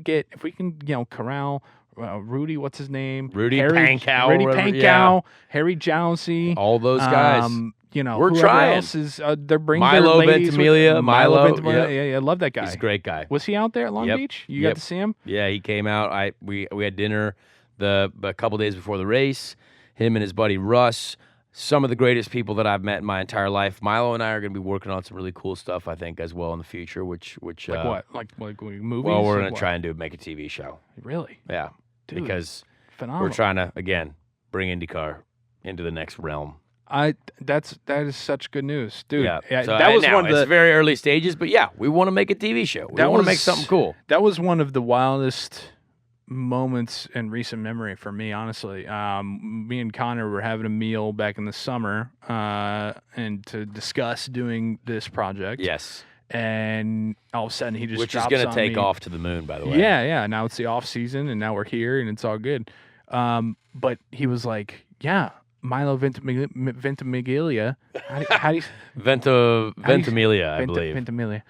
corral Rudy, what's his name? Rudy Pankow. Yeah. Harry Jowsey. All those guys. We're trying. Else is, they're bringing Milo their ladies Ventimiglia. Milo Ventimiglia. Yeah, I love that guy. He's a great guy. Was he out there at Long Beach? You got to see him? Yeah, he came out. We had dinner a couple days before the race. Him and his buddy Russ. Some of the greatest people that I've met in my entire life. Milo and I are going to be working on some really cool stuff, I think, as well in the future. Which like what? Like movies? Well, we're going to try and make a TV show. Really? Yeah, dude, because phenomenal. We're trying to again bring IndyCar into the next realm. That is such good news, dude. Yeah, so that was one of the it's very early stages, but yeah, we want to make a TV show. We want to make something cool. That was one of the wildest moments in recent memory for me, honestly. Me and Conor were having a meal back in the summer, and to discuss doing this project. Yes. And all of a sudden, he just which is going to take off to the moon, by the way. Yeah. Now it's the off season, and now we're here, and it's all good. But he was like, "Yeah, Milo Ventimiglia. How do you Ventimiglia, I believe. Ventimiglia.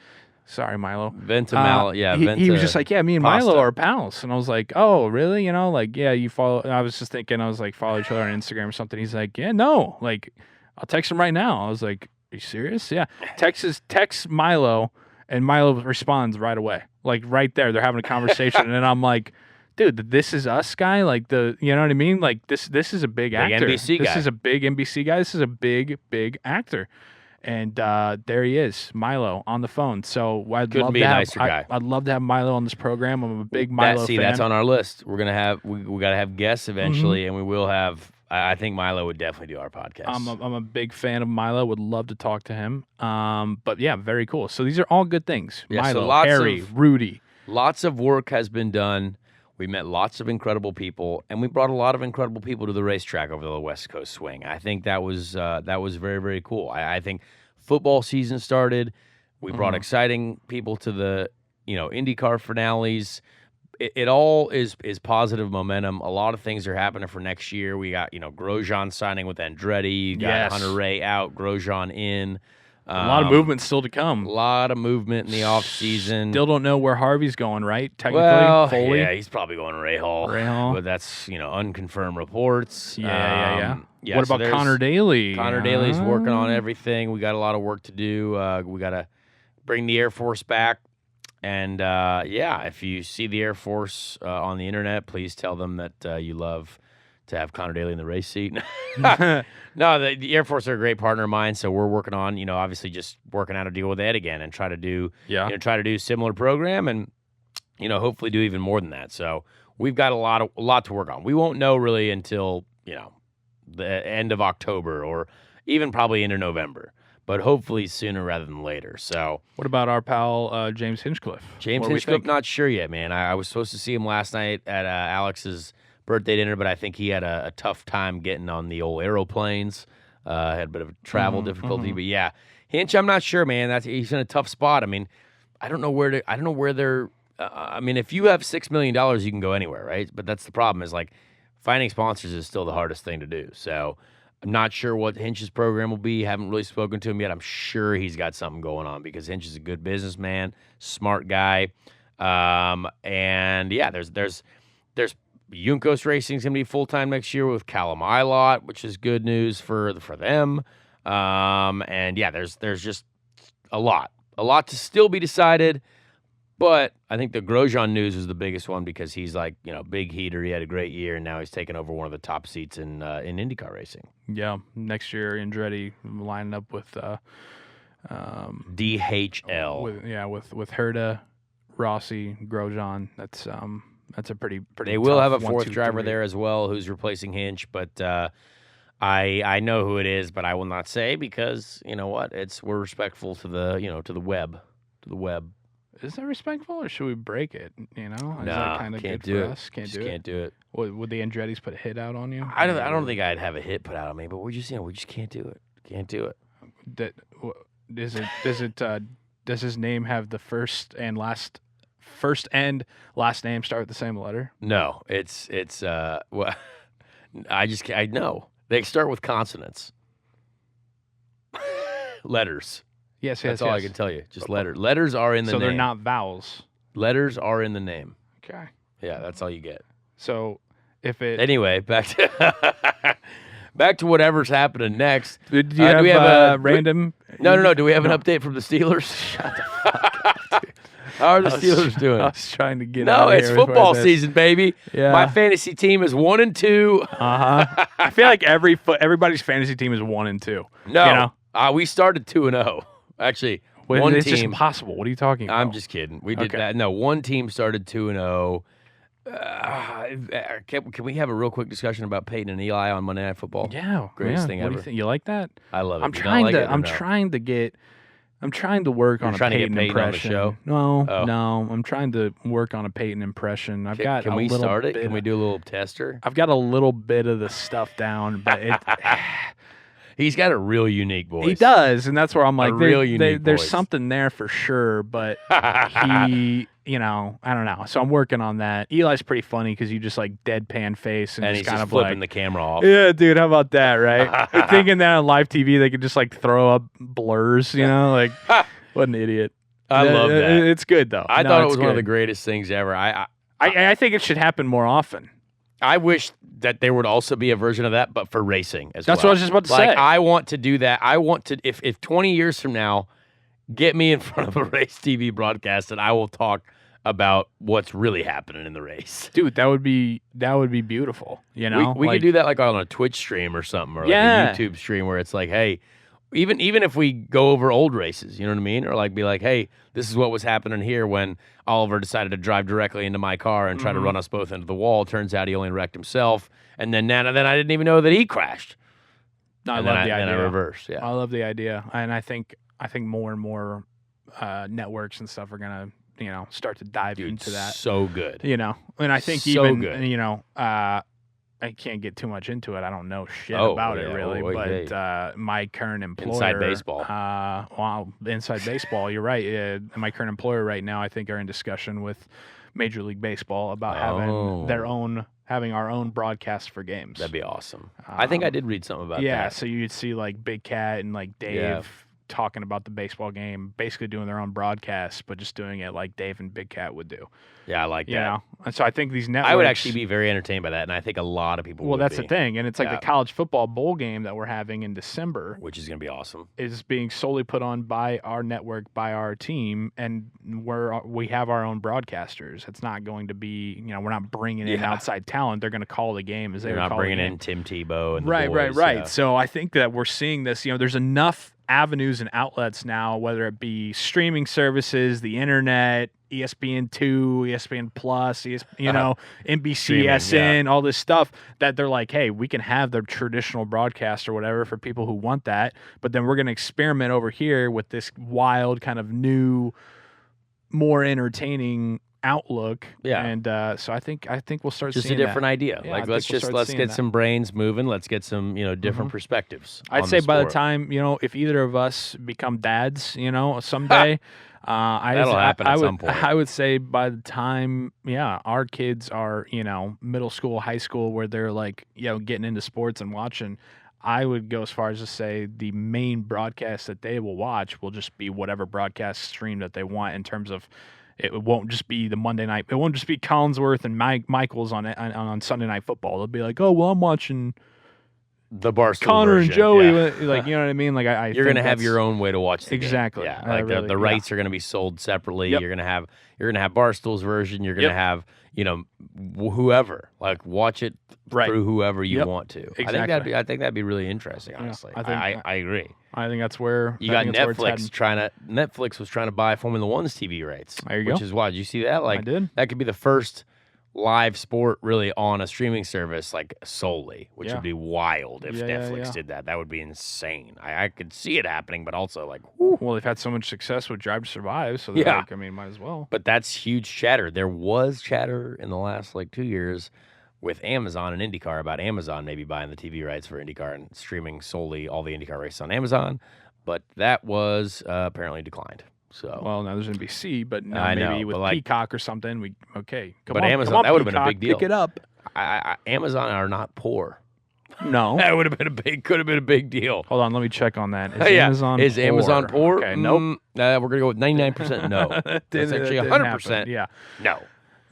Sorry, Milo. He was just like, yeah, me and Milo are pals. And I was like, oh, really? You follow. I was just thinking, I was like, follow each other on Instagram or something. He's like, yeah, no. Like, I'll text him right now. I was like, are you serious? Yeah. Text Milo, and Milo responds right away. Like, right there. They're having a conversation. And I'm like, dude, this is us guy. Like, you know what I mean? Like, this is a big actor. NBC guy. This is a big NBC guy. This is a big actor. And there he is, Milo, on the phone. So I'd love to have Milo on this program. I'm a big Milo fan. That's on our list. We're gonna have we got to have guests eventually, and we will have. I think Milo would definitely do our podcast. I'm a big fan of Milo. Would love to talk to him. But yeah, very cool. So these are all good things. Yeah, Milo, so Harry, Rudy. Lots of work has been done. We met lots of incredible people, and we brought a lot of incredible people to the racetrack over the West Coast Swing. I think that was very, very cool. I think football season started. We brought exciting people to the IndyCar finales. It all is positive momentum. A lot of things are happening for next year. We got Grosjean signing with Andretti. You got Hunter Ray out, Grosjean in. A lot of movement still to come. A lot of movement in the off season. Still don't know where Harvey's going, right? Technically, fully. Yeah, he's probably going to Rahal. But that's unconfirmed reports. Yeah. What about Connor Daly? Connor Daly's working on everything. We got a lot of work to do. We got to bring the Air Force back. And if you see the Air Force on the internet, please tell them that you love to have Connor Daly in the race seat. No, the Air Force are a great partner of mine, so we're working on, obviously just working out a deal with Ed again and try to do a similar program and, hopefully do even more than that. So we've got a lot to work on. We won't know really until, the end of October or even probably into November, but hopefully sooner rather than later. So what about our pal James Hinchcliffe? James Hinchcliffe, not sure yet, man. I was supposed to see him last night at Alex's birthday dinner, but I think he had a tough time getting on the old aeroplanes. Had a bit of a travel difficulty, but yeah, Hinch, I'm not sure, man. He's in a tough spot. I mean, I don't know where they're. If you have $6 million, you can go anywhere, right? But that's the problem. Is like finding sponsors is still the hardest thing to do. So I'm not sure what Hinch's program will be. Haven't really spoken to him yet. I'm sure he's got something going on because Hinch is a good businessman, smart guy. And yeah, there's Juncos Racing's gonna be full time next year with Callum Ilott, which is good news for them. And yeah, there's just a lot to still be decided. But I think the Grosjean news was the biggest one because he's like, big heater. He had a great year, and now he's taken over one of the top seats in IndyCar racing. Yeah, next year Andretti lining up with DHL. With Herta, Rossi, Grosjean. That's a pretty. They will tough have a 1, fourth 2, driver 3. there as well, who's replacing Hinch, but I know who it is, but I will not say because you know what? We're respectful to the web. Is that respectful, or should we break it? Is Nah, that kind of can't good do for it. us? Can't Just do it. can't do it. Would the Andretti's put a hit out on you? I don't think I'd have a hit put out on me, but we just can't do it. Can't do it. Does his name have the first and last name start with the same letter? No, it's well, I just can't. I know they start with consonants, letters. Yes, That's all I can tell you. Just letters. Letters are in the name. So they're not vowels. Letters are in the name. Okay. Yeah, that's all you get. So if it anyway, back to whatever's happening next. do you have, we have a random? No. Do we have an update from the Steelers? Shut the fuck up, dude. How are the Steelers doing? I was trying to get. No, it's football season, baby. Yeah. My fantasy team is 1-2. I feel like everybody's fantasy team is 1-2. No, we started 2-0. Actually, one it's team. just impossible. What are you talking about? I'm just kidding. We did that. No, one team started 2-0. Can we have a real quick discussion about Peyton and Eli on Monday Night Football? Yeah, greatest thing what ever. Do you think? You like that? I love it. I'm trying to work on a Peyton impression. On the show? No. I'm trying to work on a Peyton impression. Can we start it? Can we do a little tester? I've got a little bit of the stuff down, but he's got a real unique voice. He does, and that's where I'm like, there's voice. something there for sure, but he, I don't know. So I'm working on that. Eli's pretty funny because you just like deadpan face and he's kind just of flipping like, the camera off. Yeah, dude, how about that, right? Thinking that on live TV, they could just like throw up blurs, like, what an idiot. I love that. It's good though. I thought it was one of the greatest things ever. I think it should happen more often. I wish that there would also be a version of that, but for racing as well. That's what I was just about to say. I want to do that. I want to, if 20 years from now, get me in front of a race TV broadcast and I will talk about what's really happening in the race. Dude, that would be beautiful. We could do that like on a Twitch stream or something, or like a YouTube stream where it's like, hey, even if we go over old races, you know what I mean? Or like be like, hey, this is what was happening here when Oliver decided to drive directly into my car and try to run us both into the wall. Turns out he only wrecked himself. And then I didn't even know that he crashed. No, I love the idea. Then I reversed. Yeah. I love the idea. And I think more and more networks and stuff are going to, start to dive into that. So good. And I think so good. I can't get too much into it. I don't know shit about it really, but my current employer, Inside Baseball. Inside Baseball. You're right. My current employer right now, I think, are in discussion with Major League Baseball about having our own broadcast for games. That'd be awesome. I think I did read something about that. Yeah, so you'd see like Big Cat and like Dave talking about the baseball game, basically doing their own broadcast, but just doing it like Dave and Big Cat would do. Yeah, I like that. And so I think these networks... I would actually be very entertained by that, and I think a lot of people would be. Well, that's the thing, and it's like the college football bowl game that we're having in December. Which is going to be awesome. Is being solely put on by our network, by our team, and we have our own broadcasters. It's not going to be, we're not bringing in outside talent. They're going to call the game as they They're not bringing in Tim Tebow and the boys. Right. Yeah. So I think that we're seeing this, there's enough avenues and outlets now, whether it be streaming services, the internet, ESPN2, ESPN Plus, NBC, SN, all this stuff, that they're like, hey, we can have the traditional broadcast or whatever for people who want that, but then we're going to experiment over here with this wild kind of new, more entertaining outlook. And so I think we'll start just seeing a different idea. Yeah, let's get some brains moving. Let's get some different perspectives. I'd say by the time if either of us become dads, someday. That'll happen at some point. I would say by the time, our kids are, middle school, high school, where they're like, getting into sports and watching, I would go as far as to say the main broadcast that they will watch will just be whatever broadcast stream that they want in terms of it won't just be the Monday night. It won't just be Collinsworth and Michaels on Sunday Night Football. They'll be like, oh, well, I'm watching the Barstool Connor version. and Joey. Yeah. Like, you know what I mean? Like, you're going to have your own way to watch the exactly. game. Yeah, like the rights are going to be sold separately. You're going to have Barstool's version. You're going to have, whoever. Like, watch it through whoever you want to. Exactly. I think that'd be really interesting, honestly. I agree. I think that's where you got Netflix Netflix was trying to buy Formula One's TV rights. There you go. Which is why. Did you see that? Like, I did. That could be the first live sport really on a streaming service, like solely, which would be wild if Netflix did that. That would be insane. I could see it happening, but also like, whew. Well, they've had so much success with Drive to Survive, so like, I mean, might as well. But that's huge chatter. There was chatter in the last 2 years with Amazon and IndyCar about Amazon maybe buying the TV rights for IndyCar and streaming solely all the IndyCar races on Amazon, but that was apparently declined. So well, now there's NBC, but now maybe with Peacock or something, Amazon, that would have been a big deal. Pick it up. Amazon are not poor. No, that would have been could have been a big deal. Hold on, let me check on that. Is Amazon poor? Okay, nope. We're gonna go with 99% no. That's actually 100%. Yeah, no.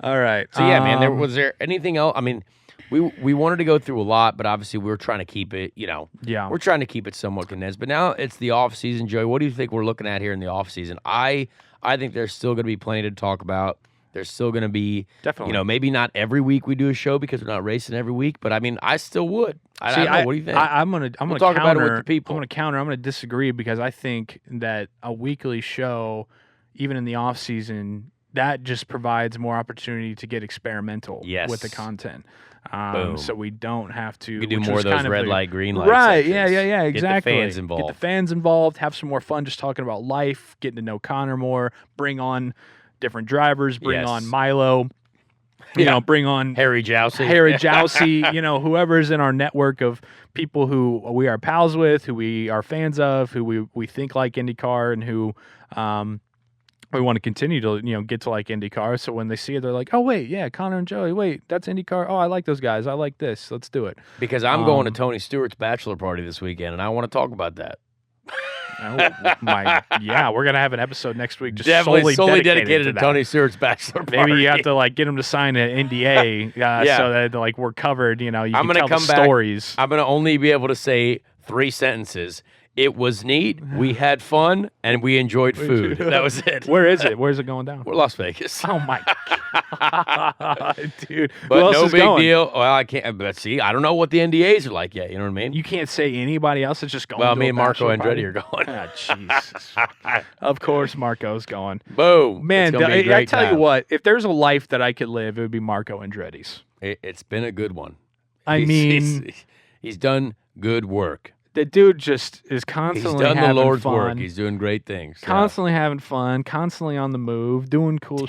All right. So yeah, man. Was there anything else? I mean, we wanted to go through a lot, but obviously we were trying to keep it. We're trying to keep it somewhat condensed. But now it's the off season, Joey. What do you think we're looking at here in the off season? I think there's still going to be plenty to talk about. There's still going to be, definitely, maybe not every week we do a show because we're not racing every week, but I mean, I still would. I don't know. What do you think? I'm gonna talk about it with the people. I'm gonna disagree because I think that a weekly show, even in the off season, that just provides more opportunity to get experimental with the content. So we don't have to. You can do more of those red light, green light. Right? Sections. Yeah. Exactly. Get the fans involved. Get the fans involved. Have some more fun, just talking about life, getting to know Connor more. Bring on different drivers. Bring on Milo. Bring on Harry Jousey. Whoever's in our network of people who we are pals with, who we are fans of, who we think like IndyCar, and who we want to continue to get to like IndyCar. So when they see it, they're like, oh wait, yeah, Connor and Joey, wait, that's IndyCar. Oh, I like those guys. I like this. Let's do it. Because I'm going to Tony Stewart's bachelor party this weekend, and I want to talk about that. We're gonna have an episode next week just solely dedicated to Tony Stewart's bachelor party. Maybe you have to get him to sign an NDA so that we're covered. You can tell the stories. I'm gonna only be able to say 3 sentences. It was neat. We had fun, and we enjoyed food. That was it. Where is it? Where's it going down? We're Las Vegas. Oh my god, dude! But no big deal. Well, I can't. But see, I don't know what the NDAs are like yet. You know what I mean? You can't say anybody else is just going. Well, me and Marco Andretti are going. Jesus. Of course, Marco's going. Boom, man! I tell you what, if there's a life that I could live, it would be Marco Andretti's. It's been a good one. He's done good work. The dude just is constantly having fun. He's done the Lord's work. He's doing great things. Constantly having fun, constantly on the move, doing cool shit.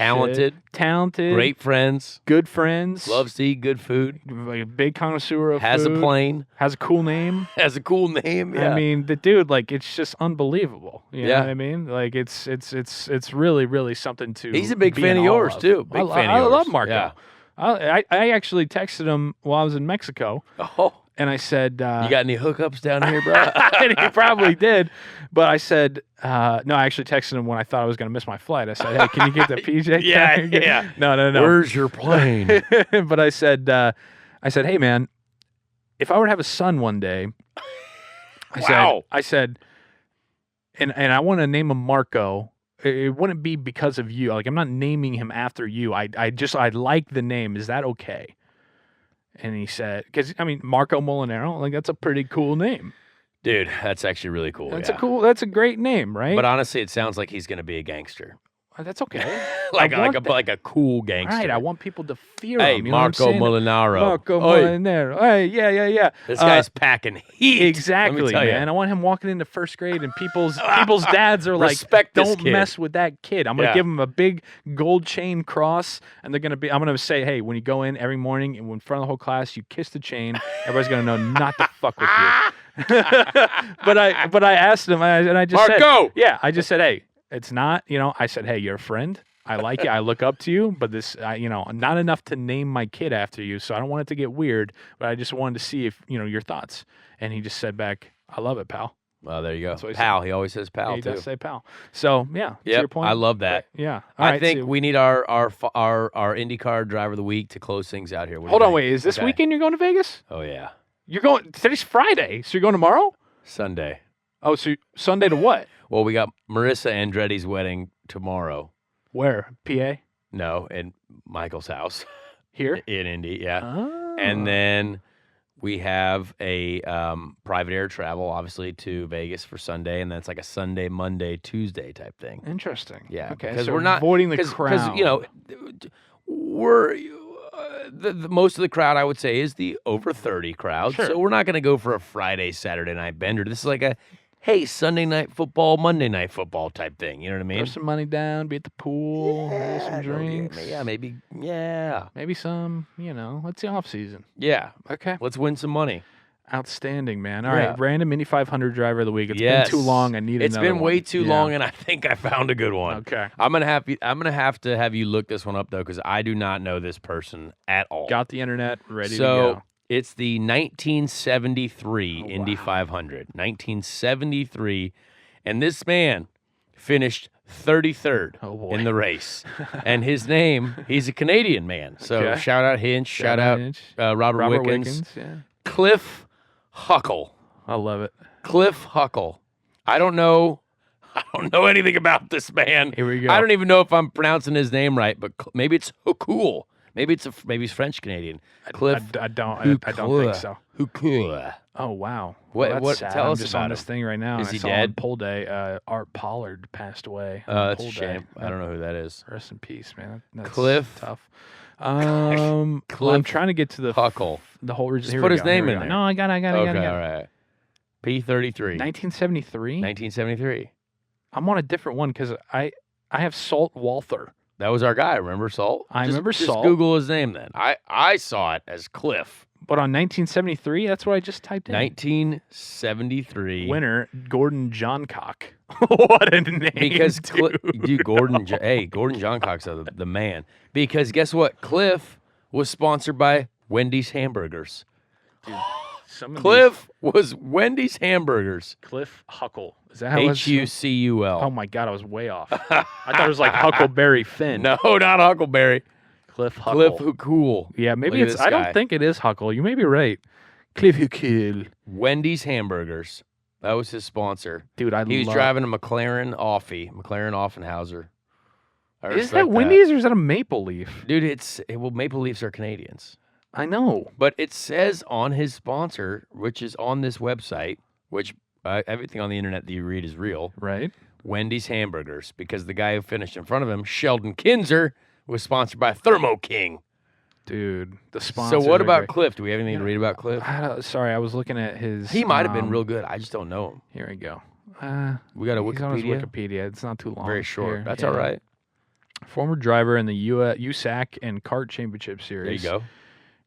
Talented. Great friends. Good friends. Loves to eat good food. Like a big connoisseur of Has food. A plane. Has a cool name. Has a cool name, yeah. I mean, the dude, it's just unbelievable. You know what I mean? It's really, really something to He's a big fan of yours, too. Big fan of yours. I love Marco. Yeah. I actually texted him while I was in Mexico. Oh. And I said, you got any hookups down here, bro? And he probably did. But I said, no, I actually texted him when I thought I was going to miss my flight. I said, hey, can you get the PJ? Yeah. No. Where's your plane? But I said, hey, man, if I were to have a son one day, I said, and I want to name him Marco. It wouldn't be because of you. I'm not naming him after you. I like the name. Is that okay? And he said, because Marco Molinaro, that's a pretty cool name. Dude, that's actually really cool. That's a great name, right? But honestly, it sounds like he's going to be a gangster. That's okay. like a cool gangster. Right, I want people to fear him. Hey, Marco Molinaro. Marco Molinaro. Hey, yeah. This guy's packing heat. Exactly, man. I want him walking into first grade and people's dads are like, don't mess with that kid. I'm going to give him a big gold chain cross, and I'm going to say, hey, when you go in every morning and in front of the whole class, you kiss the chain. Everybody's going to know not to fuck with you. But I asked him, and I just Marco! said, I just said, hey, it's not, I said, hey, you're a friend. I like you. I look up to you, but this, not enough to name my kid after you. So I don't want it to get weird, but I just wanted to see if, your thoughts. And he just said back, I love it, pal. Well, there you go. He Pal. He always says pal, he too. does say pal. So, yeah, to your point. I love that. Yeah. I think we need our IndyCar driver of the week to close things out here. Hold on, wait. Is this weekend you're going to Vegas? Oh, yeah. You're going, today's Friday, so you're going tomorrow? Sunday. Oh, so Sunday to what? Well, we got Marissa Andretti's wedding tomorrow. Where? PA? No, in Michael's house. Here? In Indy, yeah. Oh. And then we have a private air travel, obviously, to Vegas for Sunday, and that's like a Sunday, Monday, Tuesday type thing. Interesting. Yeah, Okay. because So we're not avoiding the crowd. Because we're the most of the crowd, I would say, is the over 30 crowd. Sure. So we're not going to go for a Friday, Saturday night bender. This is like a Sunday night football, Monday night football type thing. You know what I mean? Throw some money down, be at the pool, maybe some drinks. Maybe some, it's the off season. Yeah. Okay. Let's win some money. Outstanding, man. All right, random Indy 500 driver of the week. It's been too long. I need It's another been one. way too long, and I think I found a good one. Okay. I'm gonna have to have you look this one up though, because I do not know this person at all. Got the internet ready to So go. it's the 1973 Oh, Indy wow. 500. 1973, and this man finished 33rd Oh, boy. in the race. And his name, he's a Canadian man. So Okay. shout out Hinch, shout out Hinch. Robert Robert Wickens. Yeah. Cliff Huckle. I love it. Cliff Huckle. I don't know anything about this man. Here we go. I don't even know if I'm pronouncing his name right, but maybe it's Huckle. Maybe he's French Canadian. Cliff. I don't think so. Huckle. Oh, wow. What- Well, that's what- sad. tell I'm us just about on this him. thing right now. Is and he I saw dead? On poll day, Art Pollard passed away. Oh, on that's a poll shame. day. I don't know who that is. Rest in peace, man. That's Cliff. tough. I'm trying to get to the Huckle. the whole reason. Just Here put we his go, here name we in go. there. No, I got it. Okay, all right. P33. 1973. 1973. I'm on a different one because I have Salt Walther. That was our guy. Remember Salt? I remember just Salt. Google his name then. I saw it as Cliff. But on 1973, that's what I just typed in. 1973. Winner, Gordon Johncock. What a name, Because dude. Gordon Johncock's the man. Because guess what? Cliff was sponsored by Wendy's Hamburgers. Dude, some of Cliff was Wendy's Hamburgers. these- Cliff Huckle. Is that how it's? Hucul. Oh my God, I was way off. I thought it was like Huckleberry Finn. No, not Huckleberry. Cliff Huckle. Cliff Huckul. Yeah, maybe Look at it's. this I guy. don't think it is Huckle. You may be right. Cliff Huckle. Wendy's Hamburgers. That was his sponsor. Dude, He was driving a McLaren Offenhauser. I Is respect that Wendy's or is that a Maple Leaf? Dude, Maple Leafs are Canadians. I know. But it says on his sponsor, which is on this website, which everything on the internet that you read is real, Right? Wendy's Hamburgers, because the guy who finished in front of him, Sheldon Kinzer, was sponsored by Thermo King. Dude, the sponsor. So what about Cliff? Do we have anything to read about Cliff? Sorry, I was looking at his. He might have been real good. I just don't know him. Here we go. We got a He's on his Wikipedia. Wikipedia. It's not too long. Very short. Here, That's yeah. all right. Former driver in the USAC and Kart Championship Series. There you go.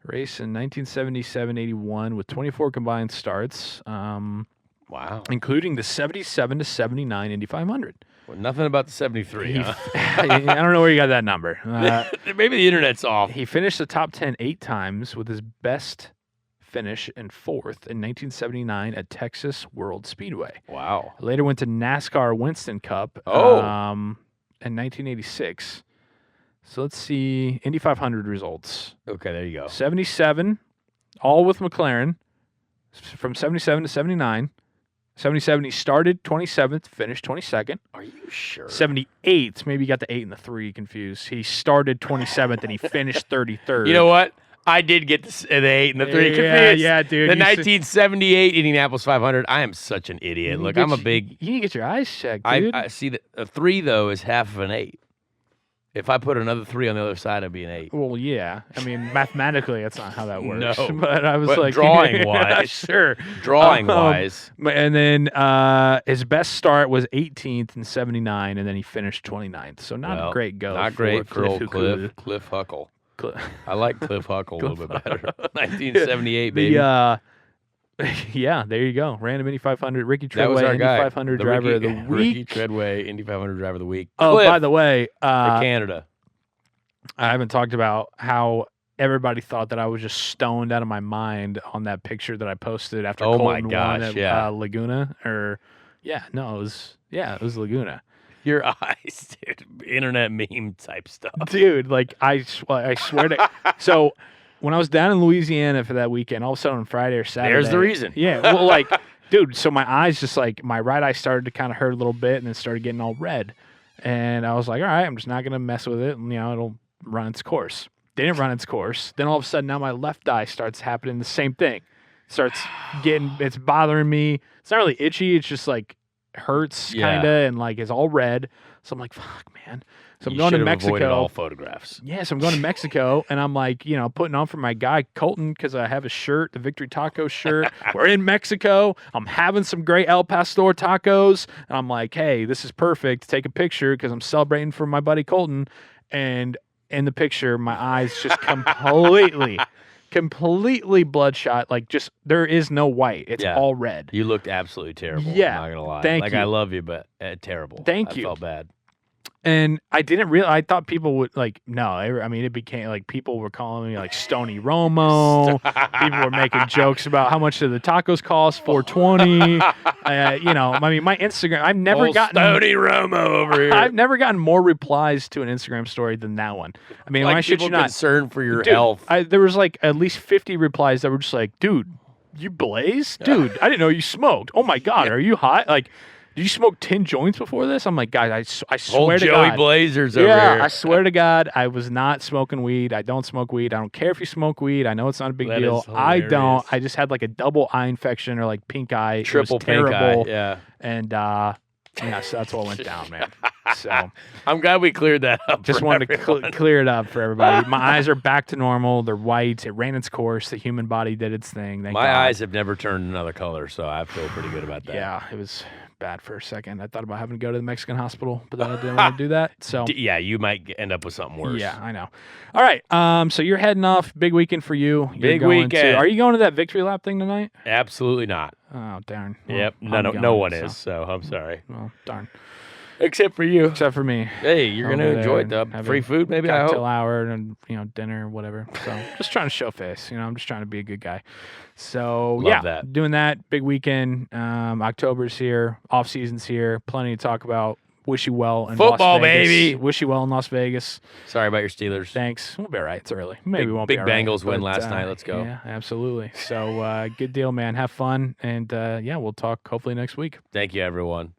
Race in 1977-81 with 24 combined starts, Wow. including the 77 to 79 Indy 500. Well, nothing about the 73, huh? I don't know where you got that number. Maybe the internet's off. He finished the top 10 8 times with his best finish in 4th in 1979 at Texas World Speedway. Wow. Later went to NASCAR Winston Cup in 1986. So let's see Indy 500 results. Okay, there you go. 77, all with McLaren, from 77 to 79. 77, he started 27th, finished 22nd. Are you sure? 78, maybe you got the 8 and the 3 confused. He started 27th and he finished 33rd. You know what? I did get the 8 and the 3 confused. Yeah, dude. The 1978 Indianapolis 500. I am such an idiot. Look, I'm a big. You need to get your eyes checked, dude. I see that a 3 though is half of an 8. If I put another 3 on the other side, it'd be an 8. Well, yeah. I mean, mathematically, that's not how that works. No. But I was But like, drawing-wise. sure. Drawing wise, And then his best start was 18th in 79, and then he finished 29th. So not a great go. Not great for old Huckle. Cliff Huckle. Cl- I like Cliff Huckle a little bit better. 1978, baby. Yeah, there you go. Random Indy 500. Ricky That was Treadway, our Indy guy. 500 driver of the week. Ricky Treadway, Indy 500 driver of the week. Oh, Cliff, by the way, Canada. I haven't talked about how everybody thought that I was just stoned out of my mind on that picture that I posted after Oh my Colton gosh, won at yeah. Laguna. It was Laguna. Your eyes, dude. Internet meme type stuff. Dude, like I swear to. So when I was down in Louisiana for that weekend, all of a sudden on Friday or Saturday, There's the reason. Yeah, well, like, dude, so my eyes just like my right eye started to kind of hurt a little bit, and then started getting all red, and I was like, all right, I'm just not gonna mess with it, and it'll run its course. Didn't run its course. Then all of a sudden, now my left eye starts happening the same thing. It's bothering me. It's not really itchy. It's just like hurts kind of, and like it's all red. So I'm like, fuck, man. So I'm going to Mexico. Avoided all photographs. Yeah, so I'm going to Mexico, and I'm like, putting on for my guy Colton because I have a shirt, the Victory Taco shirt. We're in Mexico. I'm having some great El Pastor tacos, and I'm like, hey, this is perfect. Take a picture because I'm celebrating for my buddy Colton. And in the picture, my eyes just completely bloodshot. Like, just there is no white. It's all red. You looked absolutely terrible. Yeah, I'm not gonna lie. Thank you. I love you, but terrible. Thank you. I felt bad. And I didn't realize. I thought people would it became like people were calling me like Stony Romo. People were making jokes about how much do the tacos cost, $4.20. My Instagram. I've never gotten Stony Romo over here. I've never gotten more replies to an Instagram story than that one. I mean, like I shit you not. Concerned for your Dude, health. There was like at least 50 replies that were just like, dude, you blaze? Dude, I didn't know you smoked. Oh my God, are you high? Like, did you smoke 10 joints before this? I'm like, guys, I swear Old to Joey God. Blazers over here. Yeah, I swear to God, I was not smoking weed. I don't smoke weed. I don't care if you smoke weed. I know it's not a big deal. I don't. I just had like a double eye infection or like pink eye. Triple it was terrible. pink eye, yeah. And so that's what went down, man. So I'm glad we cleared that up. Just wanted to clear it up for everybody. My eyes are back to normal. They're white. It ran its course. The human body did its thing. Thank God. eyes have never turned another color, so I feel pretty good about that. Yeah, it was bad for a second. I thought about having to go to the Mexican hospital, but then I didn't want to do that. So yeah, you might end up with something worse. Yeah, I know. All right. So you're heading off. Big weekend for you. Big weekend. Are you going to that victory lap thing tonight? Absolutely not. Oh, darn. Well, Yep. No one is. So I'm sorry. Well, darn. Except for you. Except for me. Hey, you're going to enjoy it, though. Free food, maybe, I hope. Cocktail hour and, dinner, whatever. So just trying to show face. I'm just trying to be a good guy. So, Love doing that. Big weekend. October's here. Off season's here. Plenty to talk about. Wish you well in Football, Las Vegas. baby. Wish you well in Las Vegas. Sorry about your Steelers. Thanks. We'll be all right. It's early. Maybe we won't big be all right. Bengals win last night. Let's go. Yeah, absolutely. So, good deal, man. Have fun. And, we'll talk hopefully next week. Thank you, everyone.